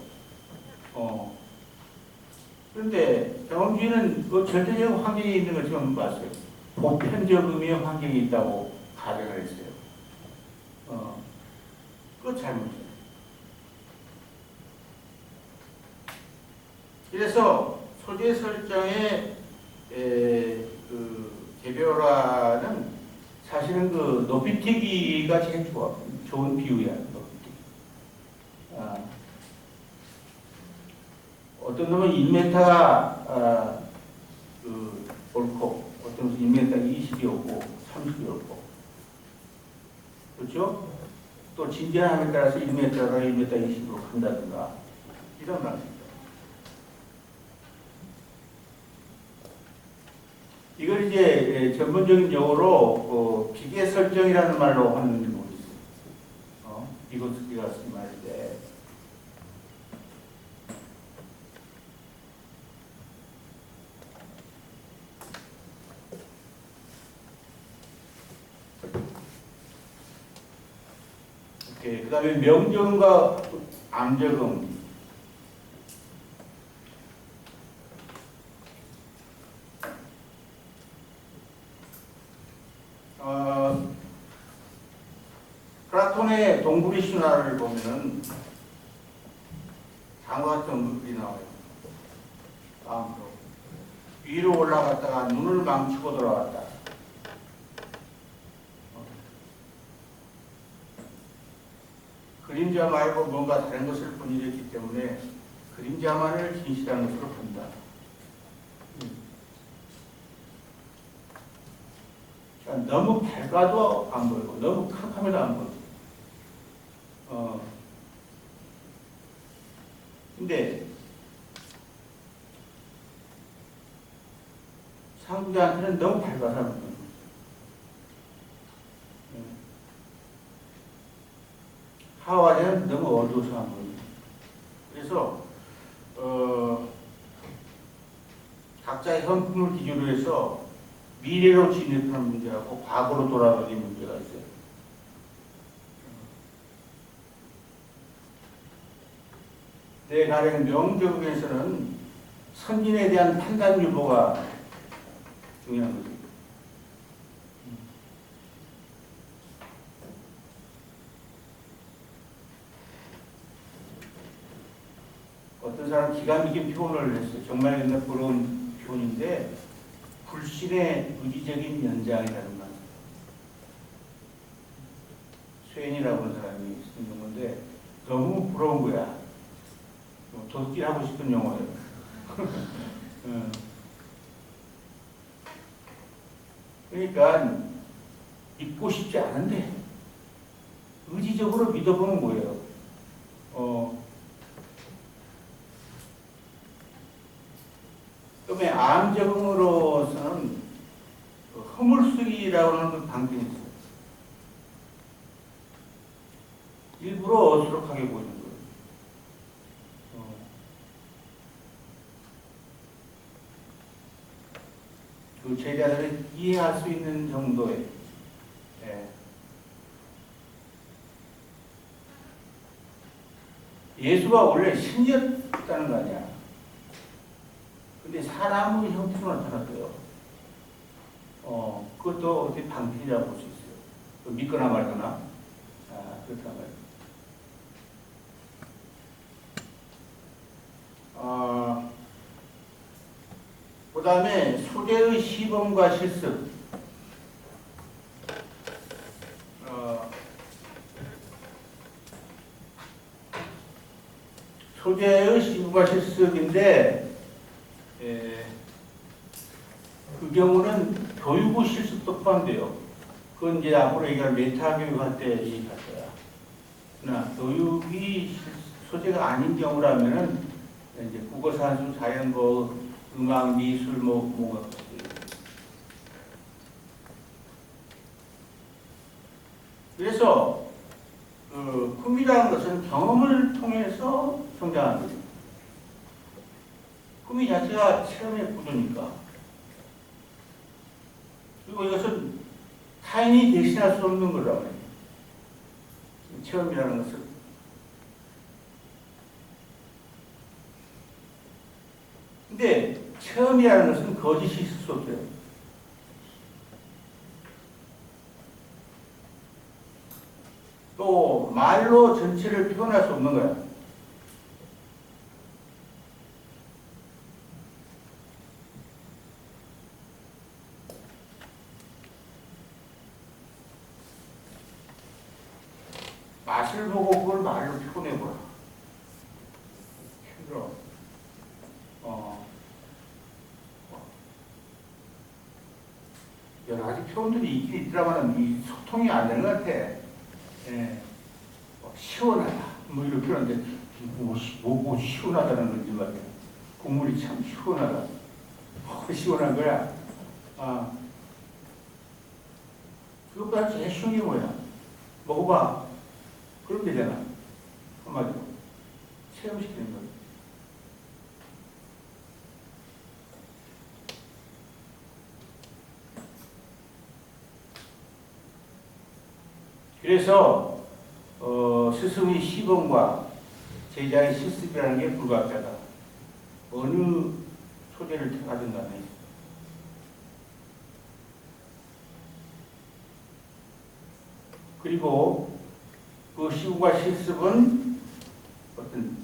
그런데 경험주의는 그 절대적 환경이 있는 걸 처음 봤어요. 보편적 의미의 환경이 있다고 가정을 했어요. 그거 잘못이에요. 그래서 소재 설정의 그 개별화는 사실은 그 높이뛰기가 제일 좋은 비유야. 어떤 놈은 1m가 옳고, 어떤 놈은 1m 20이 옳고, 30이 옳고. 그렇죠? 또 진지함에 따라서 1m가 1m 20으로 간다든가. 이런 방식. 이걸 이제 전문적인 용어로 기계 설정이라는 말로 하는 경우가 있어요. 비고스키가 쓴 말인데, 그 다음에 명정과 암적응. 플라톤의 동굴의 신화를 보면은 다음과 같은 언급이 나와요. 다음으로 위로 올라갔다가 눈을 망치고 돌아왔다. 그림자 말고 뭔가 다른 것을 본 일이 있기 때문에 그림자만을 진실한 것으로 본다. 그러니까 너무 밝아도 안 보이고 너무 캄캄해도 안 보이고. 근데 상부자한테는 너무 밝아서 안 보여요. 하와는 너무 어두워서 안 보여요. 그래서 각자의 현품을 기준으로 해서 미래로 진입하는 문제하고 과거로 돌아가는 문제가 있어요. 내 가령 명적에서는 선진에 대한 판단 유보가 중요한 거죠. 어떤 사람 기가 막힌 표현을 했어요. 정말 옛날 부러운 표현인데 불신의 의지적인 연장이라는 말. 쇠인이라고 하는 사람이 쓰는 건데 너무 부러운 거야. 덕질하고 싶은 용어예요. 그러니까 믿고 싶지 않은데 의지적으로 믿어보는 거예요. 그다음에 암적응으로서는 허물수기라고 하는 방편이 있어요. 일부러 어수룩하게 보이는 거예요. 그 제자들을 이해할 수 있는 정도의 예수가 원래 신이었다는 거 아니야. 근데 사람의 형태로 나타났어요. 그것도 어떻게 방편이라고 볼 수 있어요. 믿거나 말거나. 그렇단 말이에요. 그 다음에 소재의 시범과 실습. 소재의 시범과 실습인데, 그 경우는 교육의 실습도 포함돼요. 그건 이제 앞으로 얘기할 메타 교육할 때 얘기할 거야. 그러나 교육이 소재가 아닌 경우라면은 이제 국어, 산수, 자연고, 음악, 미술, 그래서 꿈이라는 것은 경험을 통해서 성장하는 거죠. 꿈이 자체가 체험의 구조니까. 그리고 이것은 타인이 대신할 수 없는 거라고 해요. 체험이라는 것은. 근데 체험이라는 것은 거짓이 있을 수 없어요. 또 말로 전체를 표현할 수 없는 거야. 맛을 보고 그걸 말로 표현해보라. 힘들어. 여러 가지 표현들이 있긴 있더라만 이 소통이 안 되는 것 같아. 시원하다. 이렇게 표현하는데 뭐 시원하다는 건지 말이야. 국물이 참 시원하다. 시원한 거야. 그것보다 제일 쉬운 게 뭐야? 먹어봐. 그럼 되잖아. 한마디로. 체험시키는 거야. 그래서 스승의 시범과 제자의 실습이라는 게 불가피하다. 어느 소재를 택하든 간에. 그리고 그 시범과 실습은 어떤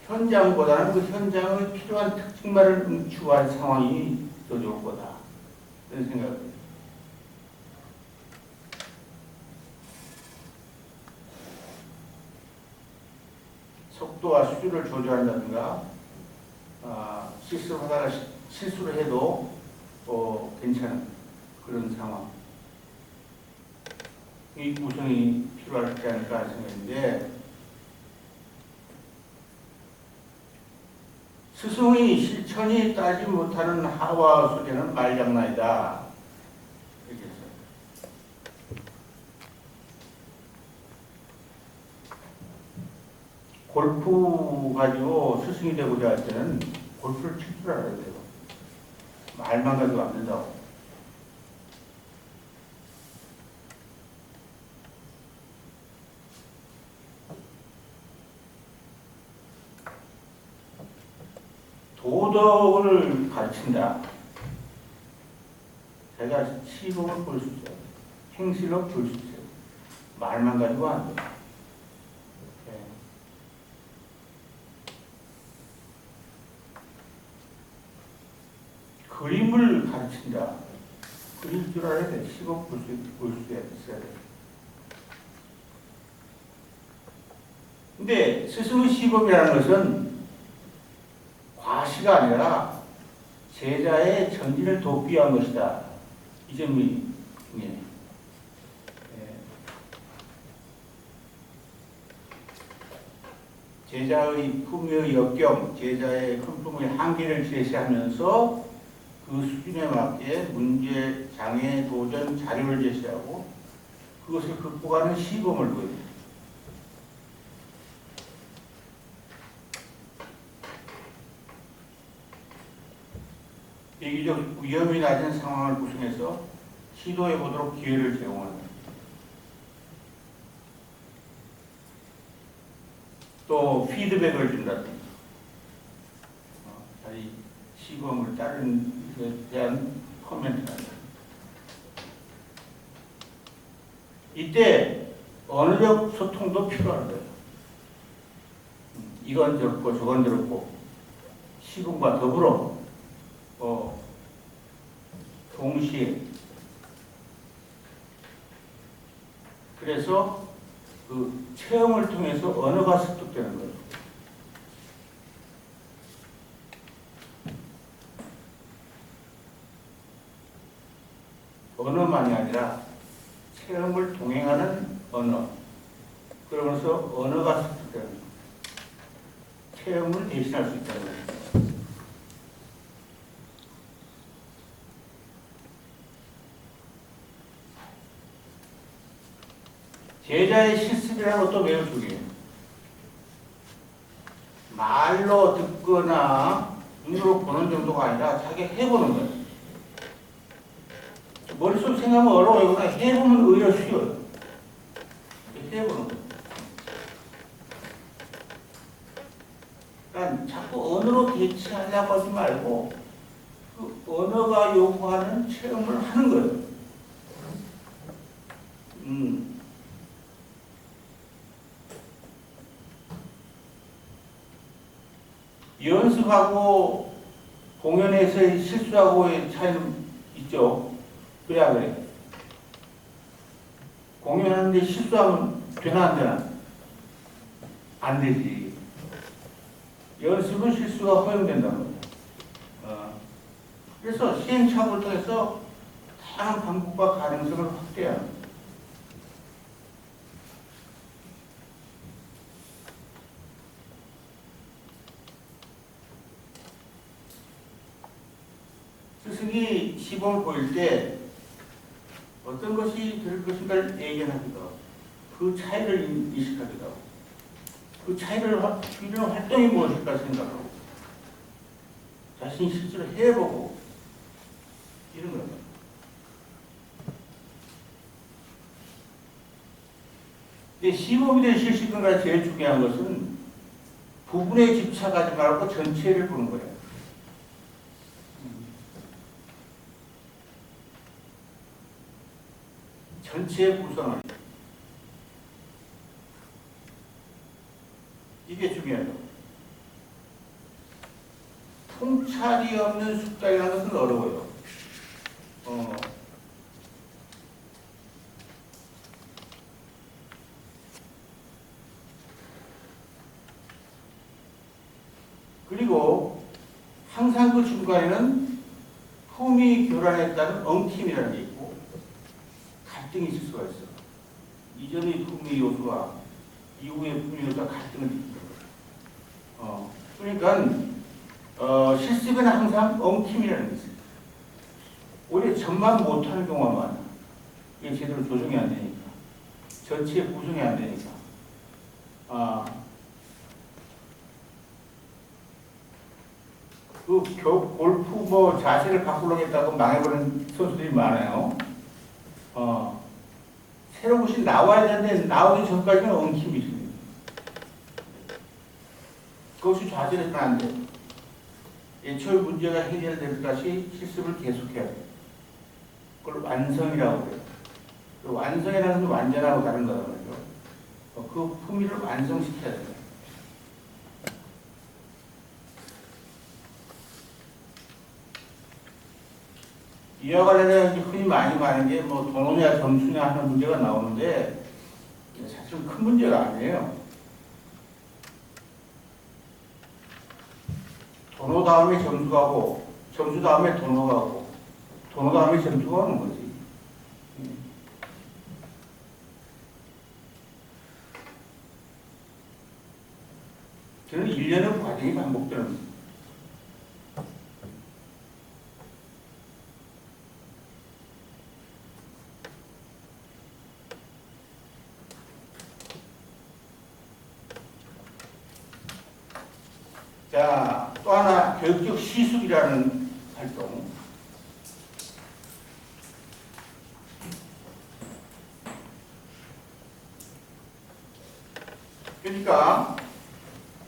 현장보다는 그 현장의 필요한 특징만을 응축한 상황이 더 좋을 거다. 이런 생각을 해요. 속도와 수준을 조절한다든가, 실수하다가 실수를 해도 괜찮은 그런 상황. 이 구성이 필요하지 않을까 하는 생각인데, 스승의 실천이 따지 못하는 하와 소재는 말장난이다. 이렇게 했어요. 골프 가지고 스승이 되고자 할 때는 골프를 칠 줄 알아야 돼요. 말만 가지고 안 된다고. 도덕을 가르친다. 제가 시범을 볼 수 있어요. 행실로 볼 수 있어요. 말만 가지고 안 돼요. 그림을 가르친다. 그릴 줄 알아야 돼. 시범 볼 수 있어야 돼. 근데 스승의 시범이라는 것은 과시가 아니라 제자의 전진을 돕기 위한 것이다. 이 점이 중요해요. 제자의 품위의 역경, 제자의 큰 품의 한계를 제시하면서 그 수준에 맞게 문제, 장애, 도전, 자료를 제시하고 그것을 극복하는 시범을 보여줍니다. 비교적 위험이 낮은 상황을 구성해서 시도해 보도록 기회를 제공한다. 또 피드백을 준다든가, 자기 시범을 따른 것에 대한 코멘트를 한다. 이때 언어적 소통도 필요한 거예요. 이건 들었고 저건 들었고 시범과 더불어 동시에 그래서 그 체험을 통해서 언어가 습득되는 거예요. 언어만이 아니라 체험을 동행하는 언어. 그러면서 언어가 습득되는 거예요. 체험을 대신할 수 있다는 거예요. 제자의 실습이라는 것도 매우 중요해요. 말로 듣거나 눈으로 보는 정도가 아니라 자기 해보는 거예요. 머릿속에 생각하면 어려워요. 그러나 해보면 오히려 쉬워요. 해보는 거예요. 그러니까 자꾸 언어로 대치하려고 하지 말고 그 언어가 요구하는 체험을 하는 거예요. 연습하고 공연에서의 실수하고의 차이는 있죠. 그래야 그래. 공연하는데 실수하면 되나 안 되나? 안 되지. 연습은 실수가 허용된다는 거예요. 그래서 시행착오를 통해서 다양한 방법과 가능성을 확대해야 합니다. 스승이 시범을 보일 때 어떤 것이 될 것인가를 예견하기도 하고 그 차이를 인식하기도 하고 그 차이를 줄이는 활동이 무엇일까 생각하고 자신이 실제로 해보고 이런 겁니다. 시범위대 실시권과 제일 중요한 것은 부분에 집착하지 말고 전체를 보는 거예요. 전체 구성을. 이게 중요해요. 통찰이 없는 숙달이라는 것은 어려워요. 그리고 항상 그 중간에는 품이 교란했다는 엉킴이라는 게 있고 갈등이 있을 수가 있어. 이전의 품위 요소와 이후의 품위 요소가 갈등을 일으키는 거예요. 그러니까 실습에는 항상 엉킴이라는 게 있어요. 오히려 전만 못하는 경우가 많아. 이게 제대로 조정이 안 되니까. 전체 구성이 안 되니까. 그 골프 자세를 바꾸려고 했다고 망해버린 선수들이 많아요. 새로운 것이 나와야 되는데 나오기 전까지는 엉킴이 있습니다. 그것이 좌절해서는 안 돼. 애초에 문제가 해결될 때까지 실습을 계속해야 돼. 그걸 완성이라고 그래요. 그 완성이라는 건 완전하고 다른 거란 말이죠. 그 품위를 완성시켜야 돼요. 이와 관련해서 흔히 많이 말하는 게 도노냐 점수냐 하는 문제가 나오는데 사실 큰 문제가 아니에요. 도노 다음에 점수가 오고 점수 다음에 도노가 오고 도노 다음에 점수가 오는 거지. 저는 1년의 과정이 반복되는 거예요. 자, 또 하나 교육적 시술이라는 활동. 그러니까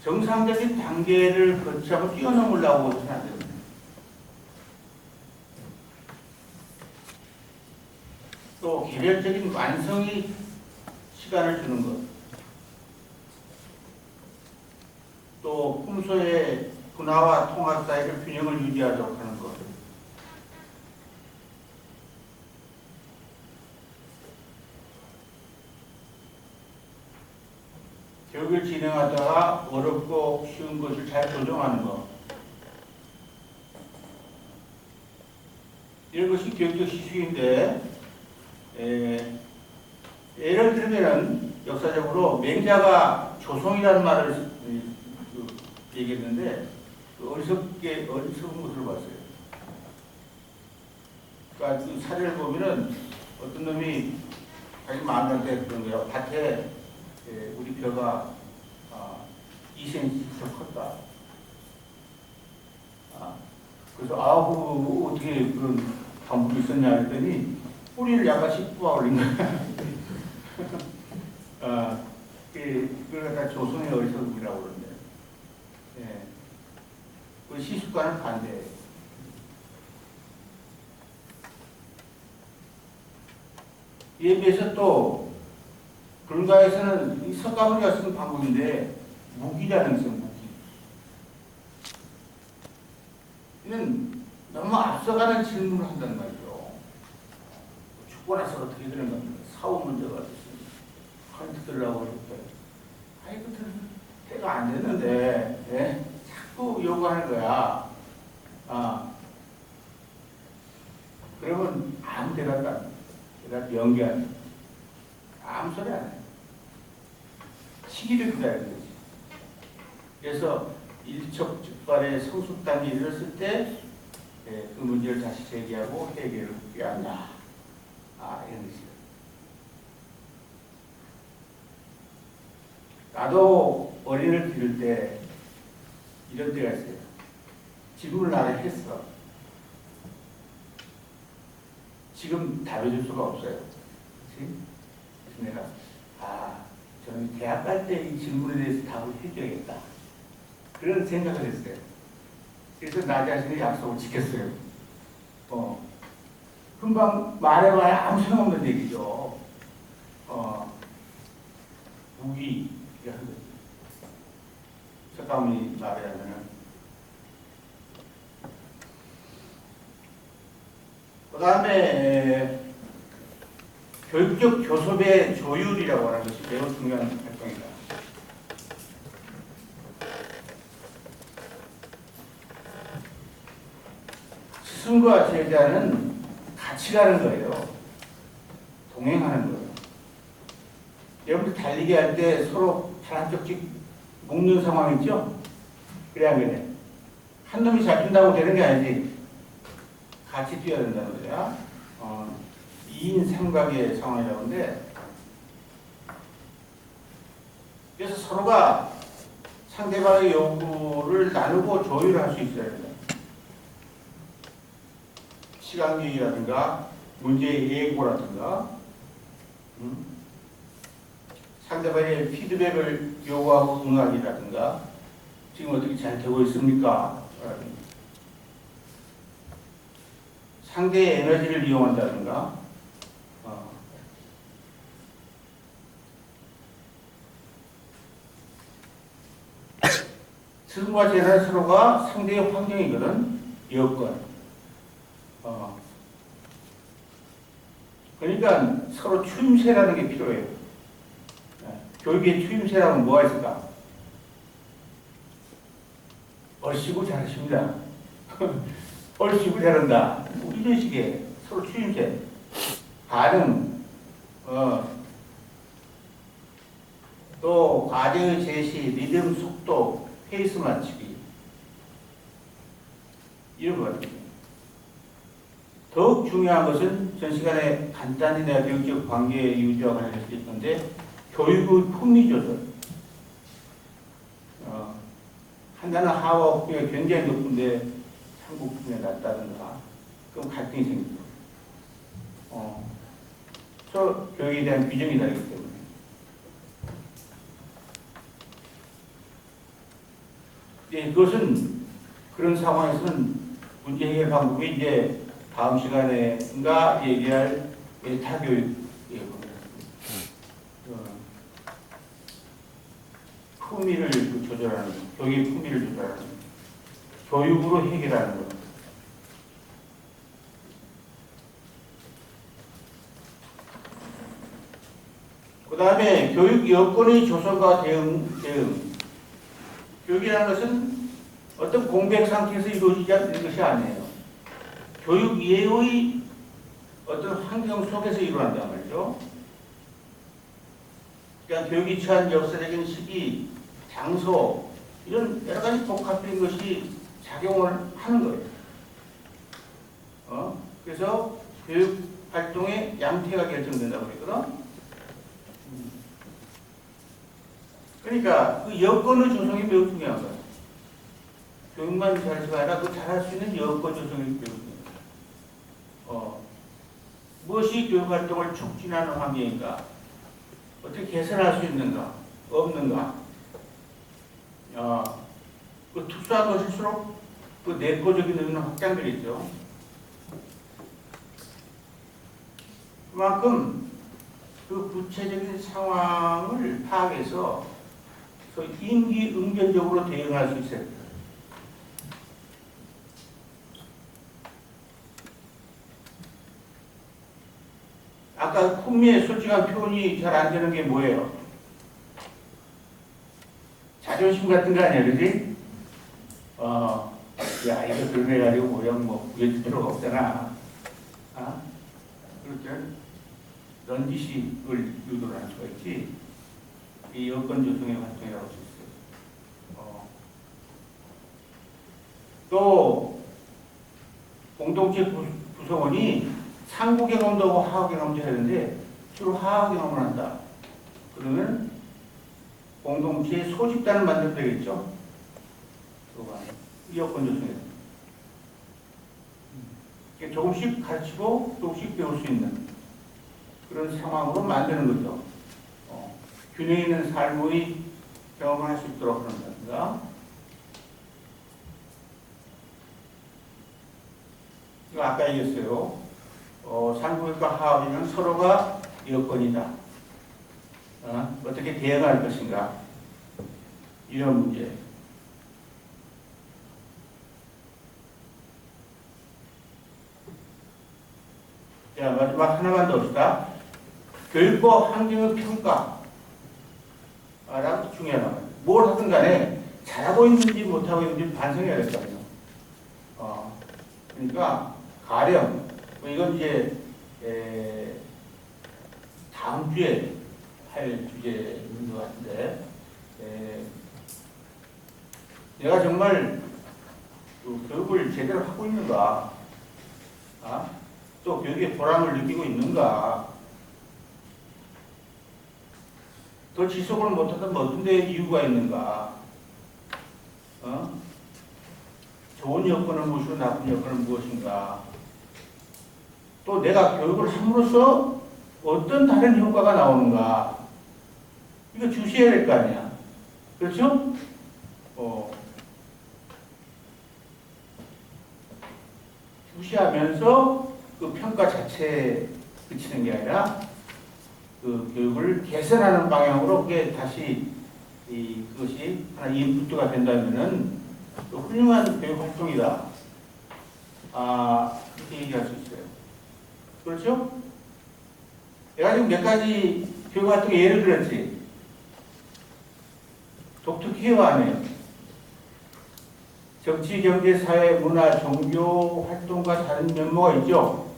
정상적인 단계를 거치하고 뛰어넘으려고 해서는 안 됩니다. 또 개별적인 완성이 시간을 주는 것. 또 품소의 분화와 통합 사이의 균형을 유지하도록 하는 것. 교육을 진행하다가 어렵고 쉬운 것을 잘 조정하는 것. 이런 것이 교육적 시수인데, 예를 들면 역사적으로 맹자가 조성이라는 말을 얘기했는데 어리석은 것을 봤어요. 그러니까 그 사례를 보면은 어떤 놈이 자기 마음대로 그런 거예요. 밭에 우리 벼가 2cm 컸다. 그래서 어떻게 그런 방법이 있었냐 했더니 뿌리를 약간씩 뽑아 올린 거야. 그걸 갖다 조성의 어리석음이라고 그러는데. 그 시술과는 반대예요. 이에 비해서 또 불가에서는 석가모니가 쓴 방법인데 무기라는 것은 무기. 이는 너무 앞서가는 질문을 한단 말이죠. 죽고 나서 어떻게 되는 겁니까? 사후 문제가 있으니 카운트 들으려고 할 때 아이고 해가 안 됐는데 자꾸 요구하는 거야. 그러면 아무 대답도 안 해. 대답 연기하는 거야. 아무 소리 안 해. 시기를 기다리는 거지. 그래서 일촉즉발의 성숙 단계에 이르렀을 때 그 문제를 다시 제기하고 해결을 위한다. 이런 것이죠. 나도 어린이를 기를 때 이런 때가 있어요. 질문을 나를 했어. 지금 답해줄 수가 없어요. 그치? 그래서 내가 저는 대학 갈 때 이 질문에 대해서 답을 해줘야겠다. 그런 생각을 했어요. 그래서 나 자신의 약속을 지켰어요. 금방 말해봐야 아무 소용없는 얘기죠. 무기, 석가모니 말하자면은. 그 다음에 교육적 교섭의 조율이라고 하는 것이 매우 중요한 활동이다. 스승과 제자는 같이 가는 거예요. 동행하는 거예요. 여러분들 달리기 할 때 서로 발 한쪽씩 묶는 상황 있죠? 그래야 안 그래. 한 놈이 잘 뛴다고 되는 게 아니지. 같이 뛰어야 된다는 거야. 2인 3각의 상황이라고 하는데, 그래서 서로가 상대방의 요구를 나누고 조율할 수 있어야 된다. 시간계획이라든가 문제 예고라든가 상대방의 피드백을 요구하고 응하기라든가 지금 어떻게 잘 되고 있습니까? 상대의 에너지를 이용한다든가 스승과 제자는 서로가 상대의 환경이거든. 여건 그러니까 서로 추임새라는 게 필요해요. 교육의 추임새라면 뭐가 있을까? 얼씨구 잘하십니다. 얼씨구 잘한다. 뭐 이런 식의 서로 추임새. 반응, 또 과제의 제시, 리듬, 속도, 페이스 맞추기. 이런 거거든요. 더욱 중요한 것은 전 시간에 간단히 내가 교육적 관계 유지와 관련해서 있는데 교육의 품위 조절. 하나는 하와 품위가 굉장히 높은데 한국 품위가 낮다든가 그럼 갈등이 생기죠. 저 교육에 대한 규정이 다르기 때문에. 그것은 그런 상황에서는 문제 해결 방법이 이제 다음 시간에인가 얘기할 타교육이에요. 품위를 조절하는 거, 교육의 품위를 조절하는 거, 교육으로 해결하는 거. 그 다음에 교육 여건의 조성과 대응. 교육이라는 것은 어떤 공백 상태에서 이루어지지 않는 것이 아니에요. 교육 이외의 어떤 환경 속에서 일어난단 말이죠. 그러니까 교육이 처한 역사적인 시기, 장소, 이런 여러 가지 복합적인 것이 작용을 하는 거예요. 그래서 교육 활동의 양태가 결정된다고 그랬거든. 그러니까 그 여건의 조성이 매우 중요한 거예요. 교육만 잘해서가 아니라 그 잘할 수 있는 여건 조성이 매우 중요해요. 무엇이 교육활동을 촉진하는 환경인가? 어떻게 개선할 수 있는가? 없는가? 그 특수한 것일수록 그 내부적인 의미는 확장되겠죠. 그만큼 그 구체적인 상황을 파악해서 임기응변적으로 대응할 수 있어야 돼요. 아까 품위의 솔직한 표현이 잘 안 되는 게 뭐예요? 자존심 같은 거 아니야, 그지? 야, 이거 그래가지고 뭐 구해줄 필요가 없잖아. 그렇게 넌지식을 유도를 할 수가 있지. 이 여건 조성의 활동이라고 할 수 있어요. 또 공동체 구성원이 상부 경험도 하고 하하 경험도 하는데 주로 하하 경험을 한다. 그러면 공동체의 소집단을 만들면 되겠죠. 이 여건 조성이다. 조금씩 가르치고 조금씩 배울 수 있는 그런 상황으로 만드는 거죠. 균형 있는 삶의 경험을 할 수 있도록 한다든가. 이거 아까 얘기했어요. 상부교육과 하업이면 서로가 여건이다. 어떻게 대응할 것인가. 이런 문제. 자, 마지막 하나만 더 봅시다. 교육과 환경의 평가. 라고 중요하다. 뭘 하든 간에 잘하고 있는지 못하고 있는지 반성해야 될 거 아니에요. 그러니까, 가령, 이건 이제, 다음 주에 할 주제인 것 같은데, 내가 정말 그 교육을 제대로 하고 있는가, 또 교육의 보람을 느끼고 있는가, 더 지속을 못하던 어떤 데 이유가 있는가, 좋은 여건은 무엇이고 나쁜 여건은 무엇인가, 또 내가 교육을 함으로써 어떤 다른 효과가 나오는가, 이거 주시해야 될 거 아니야. 그렇죠? 주시하면서 그 평가 자체에 그치는 게 아니라 그 교육을 개선하는 방향으로 그게 다시 그것이 하나 인풋가 된다면은 또 훌륭한 교육 활동이다. 그렇게 얘기할 수 있어요. 그렇죠? 내가 지금 몇 가지 교육 활동에 예를 들었지. 독특해요, 안 해요? 정치, 경제, 사회, 문화, 종교 활동과 다른 면모가 있죠?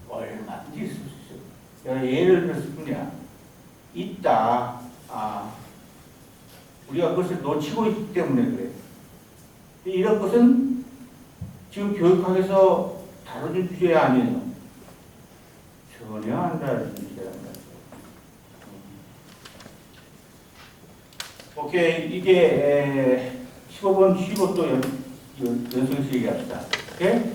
얼마든지 있을 수 있어요. 내가 예를 들었을 뿐이야. 있다. 우리가 그것을 놓치고 있기 때문에 그래. 이런 것은 지금 교육학에서 다뤄진 주제 아니에요. 전혀 안 다뤄진 주제란 말이에요. 오케이. 이게 15번 쉬고 또 연속해서 얘기합시다. 오케이?